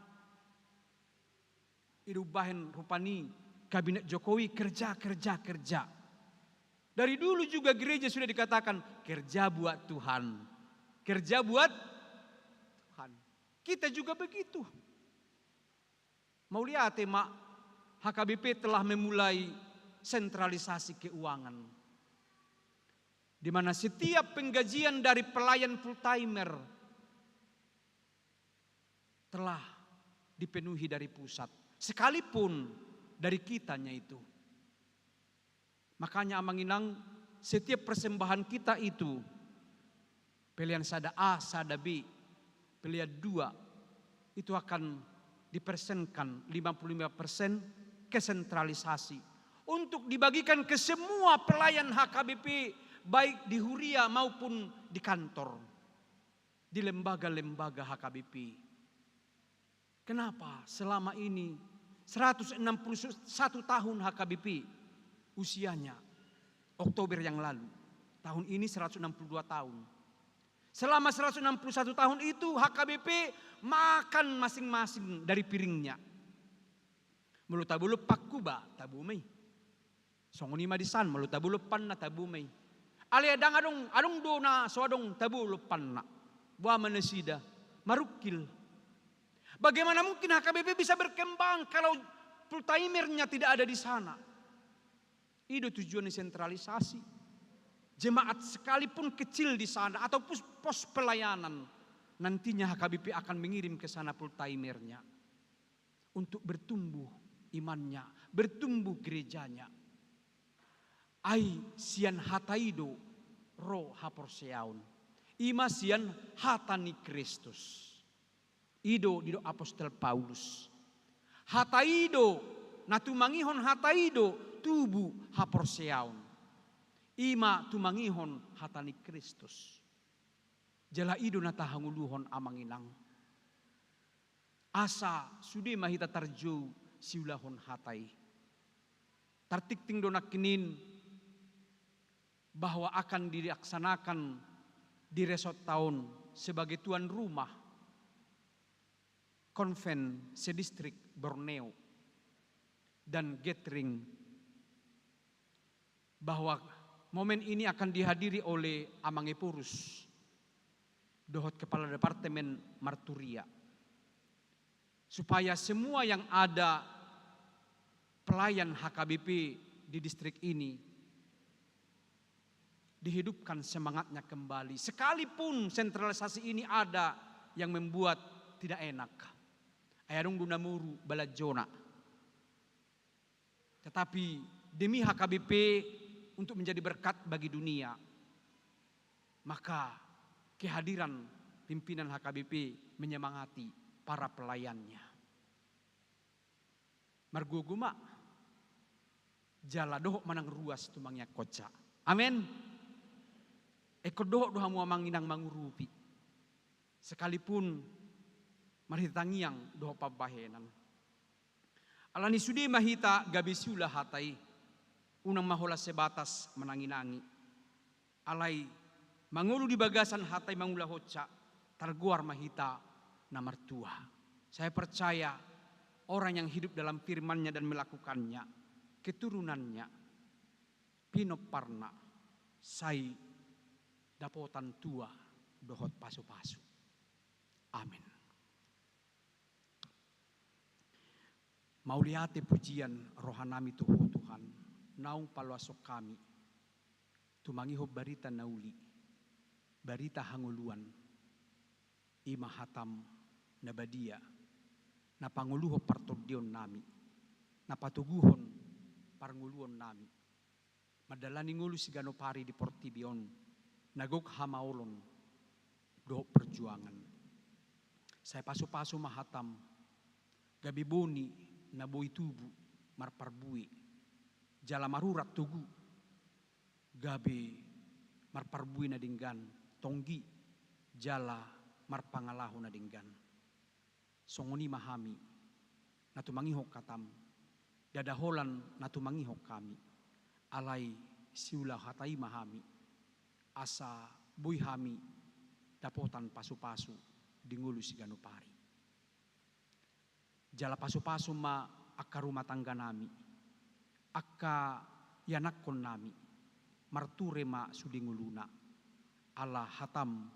Irubahin rupani kabinet Jokowi kerja. Dari dulu juga gereja sudah dikatakan kerja buat Tuhan. Kerja buat Tuhan. Kita juga begitu. Mau lihat mak, HKBP telah memulai sentralisasi keuangan. Di mana setiap penggajian dari pelayan full timer telah dipenuhi dari pusat. Sekalipun dari kitanya itu. Makanya Amanginang setiap persembahan kita itu pilihan sada A, sada B, pilihan 2 itu akan dipersenkan 55% kesentralisasi untuk dibagikan ke semua pelayan HKBP baik di Huria maupun di kantor, di lembaga-lembaga HKBP. Kenapa selama ini 161 tahun HKBP usianya, Oktober yang lalu, tahun ini 162 tahun. Selama 161 tahun itu HKBP makan masing-masing dari piringnya. Melu tabulu pakkuba tabumay. Songoni madisan melu tabulu panna tabumay. Ali adang adong do na so adong tabulu panna. Buah manesida marukil. Bagaimana mungkin HKBP bisa berkembang kalau full timernya tidak ada di sana? Itu tujuannya sentralisasi. Jemaat sekalipun kecil di sana atau pos pelayanan, nantinya HKBP akan mengirim ke sana full timernya untuk bertumbuh imannya, bertumbuh gerejanya. Ai sian hataido ro haporseaun. Ima sian hatani Kristus. Ido dido apostol Paulus. Hataido natumangihon hataido tubuh haporseaun. Ima tumangihon hatani Kristus. Jala ido natahanguluhon Amanginang. Asa sudi mahita tarju siulahon hatai. Tartikting donak kinin bahwa akan dilaksanakan di resort tahun sebagai tuan rumah konven sedistrik Borneo dan gathering, bahwa momen ini akan dihadiri oleh Amangepurus, dohot kepala departemen Marturia, supaya semua yang ada pelayan HKBP di distrik ini dihidupkan semangatnya kembali. Sekalipun sentralisasi ini ada yang membuat tidak enak. Ayarung dunamuru balajona. Tetapi demi HKBP untuk menjadi berkat bagi dunia, maka kehadiran pimpinan HKBP menyemangati para pelayannya. Marguguma jala dohok manang ruas tumangnya koca. Amin. Eko dohok doha mua manginang mangurupi. Sekalipun maritangiang dohok pabahenan. Alani sudi mahita gabisula hatai. Unang mahola sebatas menanginangi. Alai mangulu di bagasan hatai mangula hoca. Targuar mahita na mertua. Saya percaya orang yang hidup dalam firman-Nya dan melakukannya, keturunannya, pinoparna, sai dapotan tua, dohot pasu-pasu. Amin. Mauliate pujian rohanami tuhu Tuhan, naung paluasok kami, tumangiho barita nauli, barita hanguluan, imahatam nabadia, na panguluho partodion nami, na patuguhon parnguluon nami. Madalani ngulu si Ganopari di Portibion, nagok hamaulon, do perjuangan. Saya pasu-pasu mahatam, gabi boni, naboi tubu, marparbui, jala marurat tugu, gabi marparbui na dinggan, tonggi, jala marpangalahu na dinggan. Songoni mahami, natumangihok katam, dadaholan natumangihok kami, alay siulah hatai mahami, asa buy hami, dapotan pasu-pasu, dingulu si Ganopari. Jala pasu-pasu ma akka rumah tangga nami, akka yanakon nami, marture ma sudinguluna, ala hatam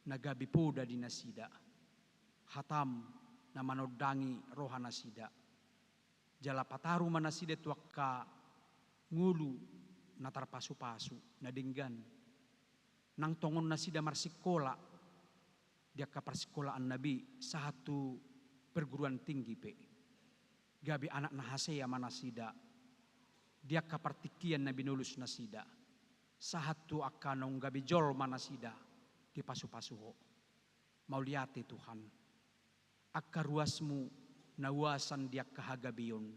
nagabi poda dinasida, hatam na manodangi roha nasida, jala pataru manasida tu akka ngulu natar pasu-pasu na dinggan, nang tongon nasida marsikola, dia ka persikolaan nabi satu perguruan tinggi pe, gabi anak nahasea manasida, dia ka partikian nabi nulus nasida, satu akanong gabi jol manasida di pasu-pasuho. Mau lihat Tuhan, akka ruasmu nawasan dia kahagabion,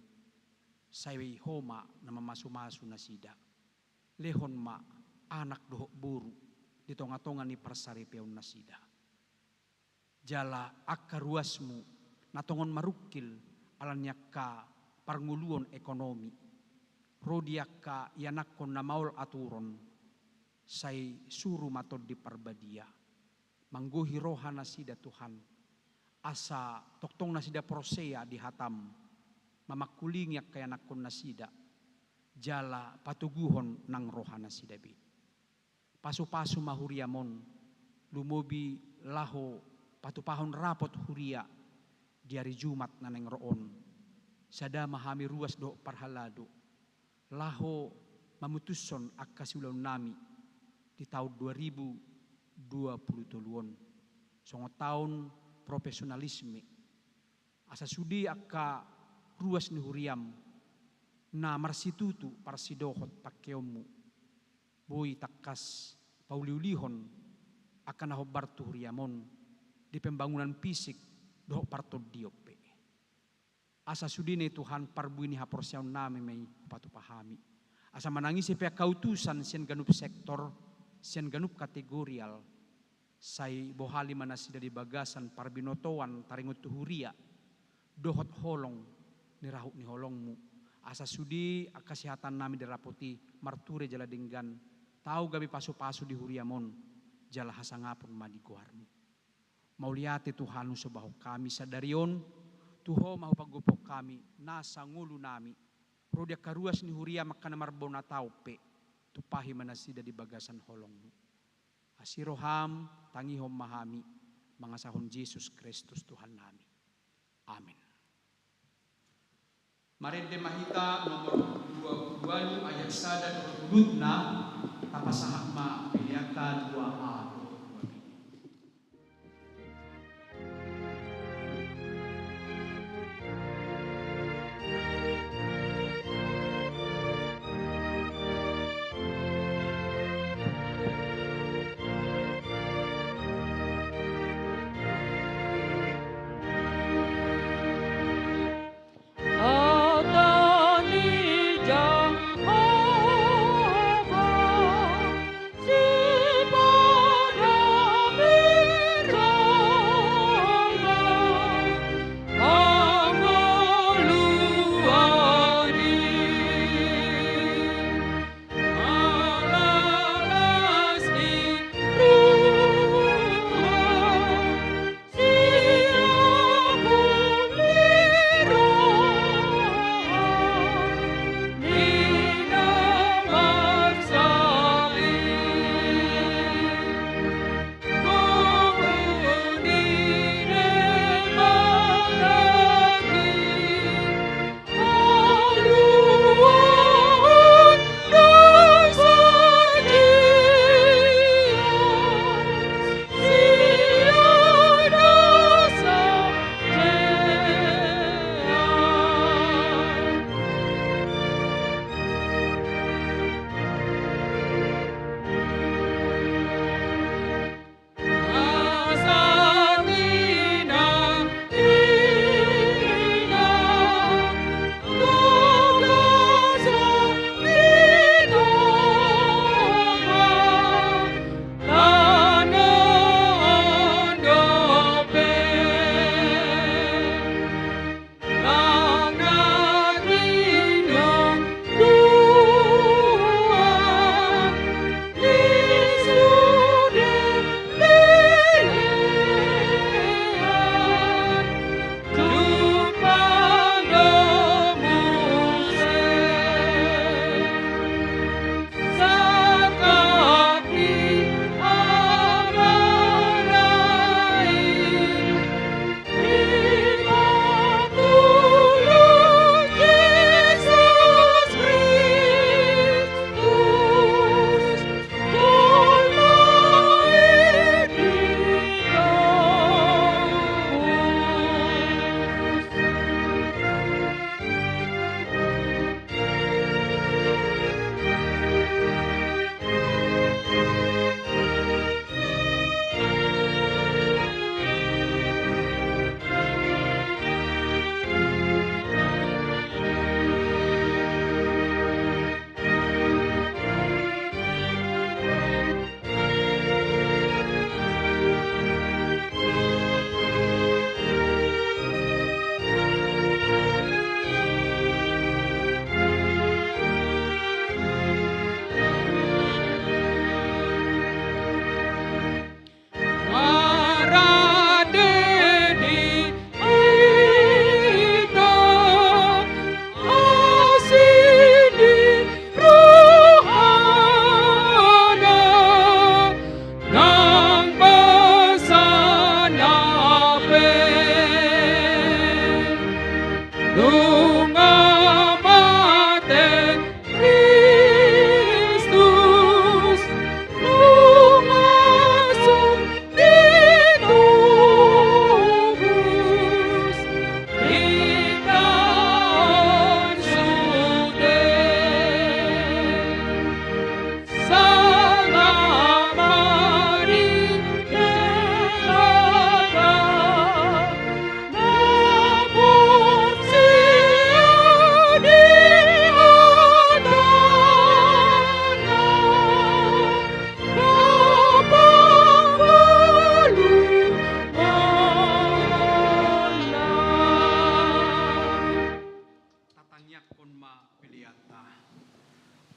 sawi homa na mamasu-masu nasida, lehon ma anak dohok buru di tonga-tonga ni persaripeon nasida. Jala akka ruasmu natongon marukil alanya ka parnguluon ekonomi, rodiaka yanakon na maul aturon, say suru matod di parbadia, mangguhi roha nasida Tuhan, asa toktong nasida prosea di hatam, mamakulingi kaya nakon nasida, jala patuguhon nang roha nasida bi. Pasu-pasu mahuriamon, lumobi laho patupahon rapot huria, di hari Jumat naneng roon, sada mahami ruas do parhalado, laho mamutuson akka siulaw nami di tahun 2020 songo tahun profesionalisme, asa sudi akka ruas ni huriam na marsitutu parsidohot pakkeomu, boy takas pauliulihon akan nahobar tu huriamon di pembangunan fisik doh partod diope. Asa sudine Tuhan parbuini haporsiaw nami may patu pahami. Asa manangisi pia kautusan sian ganup sektor, sian ganup kategorial, say bohali manasida di bagasan parbinotoan taringot tuhuria, dohot holong nirahuk ni holongmu. Asa sudi kesehatan nami dirapoti marture jala denggan, tahu gabi pasu-pasu di huriamon, jala hasangapun madiguarmu. Mau lihat Tuhan subahu kami sadarion, Tuho mau pagupok kami, nasa ngulu nami, rodia karuas ni huria makana marbona taupe, tupahi manasida di bagasan holongmu. Asiroham, tangihom mahami, mangasahon Yesus Kristus Tuhan nami. Amin. Marende mahita nomor 22 ayat 1 tapasahak ma piliakan 2a. Si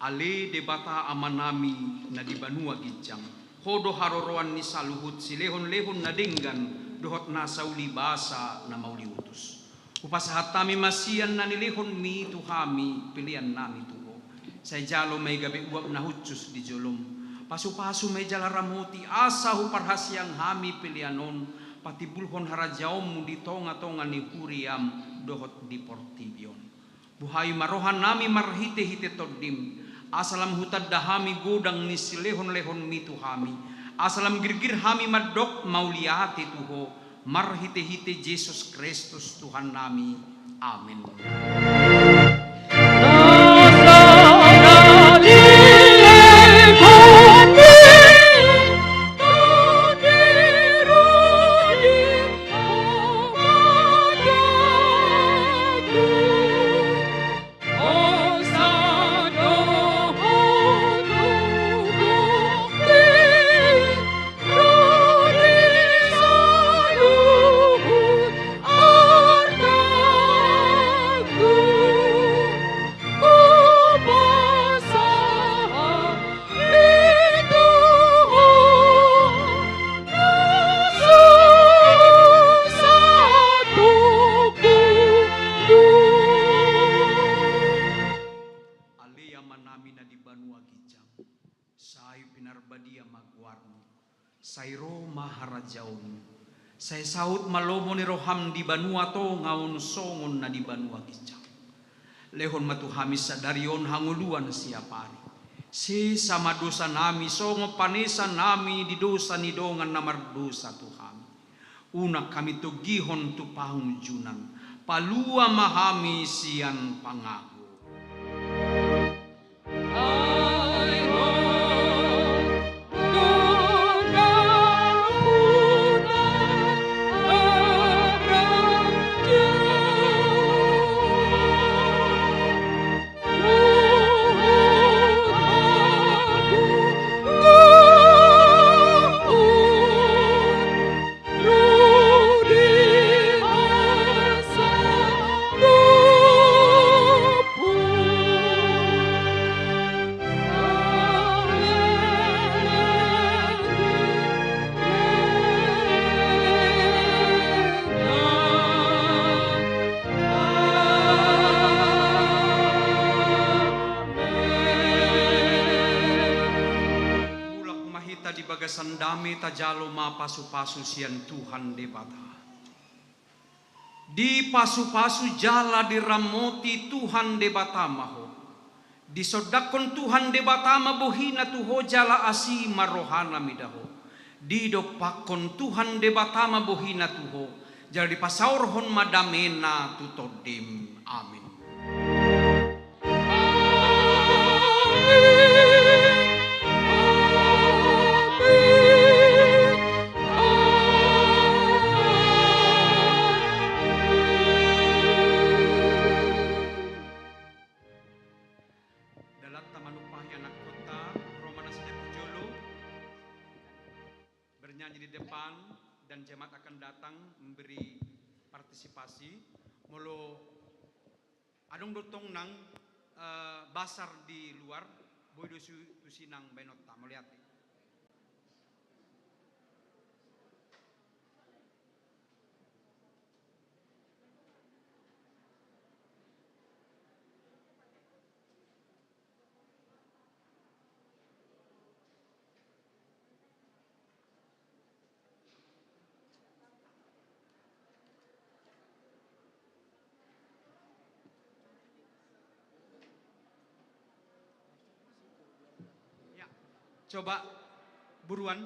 Ale debata amanami na di banua gijang. Hodo haroroan ni saluhut si lehon-lehon na dinggan dohot na sauli basa na mauli utus. Upasahat tami masiyan na nilehon mi tuhami pilihan nami tuho. Say jalo may gabi uwag na hutsus di jolom. Pasu-pasu may jalaramuti asa huparhasyang hami pilihanon. Pati bulhon harajaom mo di tonga-tonga ni huriam dohot di portibion. Buhay marohan nami marhite-hite todim. Asalam hutad dahami godang ni silehon-lehon mitu hami. Asalam girgir hami madok mauliati tuho. Marhite-hite Jesus Kristus Tuhan nami. Amin. Say saut malomo ni roham di banua to ngaon songon na di banua gijang. Lehon matuhamis sa darion hanguluan siapari. Si sama dosa nami songo panesa nami di dosa ni dongan na mardosa tuhami. Una kami tugihon tu pahungjunan. Palua mahami sian pangago. Sandami tajalo mapasu-pasu sian Tuhan debata. Di pasu-pasu jala diramoti Tuhan debata maho. Di sodakon Tuhan debata mabuhina tuho jala asi marohana midaho. Di dopakon Tuhan debata mabuhina tuho. Jala di pasaurhon madamena tutodim. Amin. Bernyanyi di depan dan jemaat akan datang memberi partisipasi. Molo adong dotong nang basar di luar, boy dosu tusinang benota melihat. Coba buruan.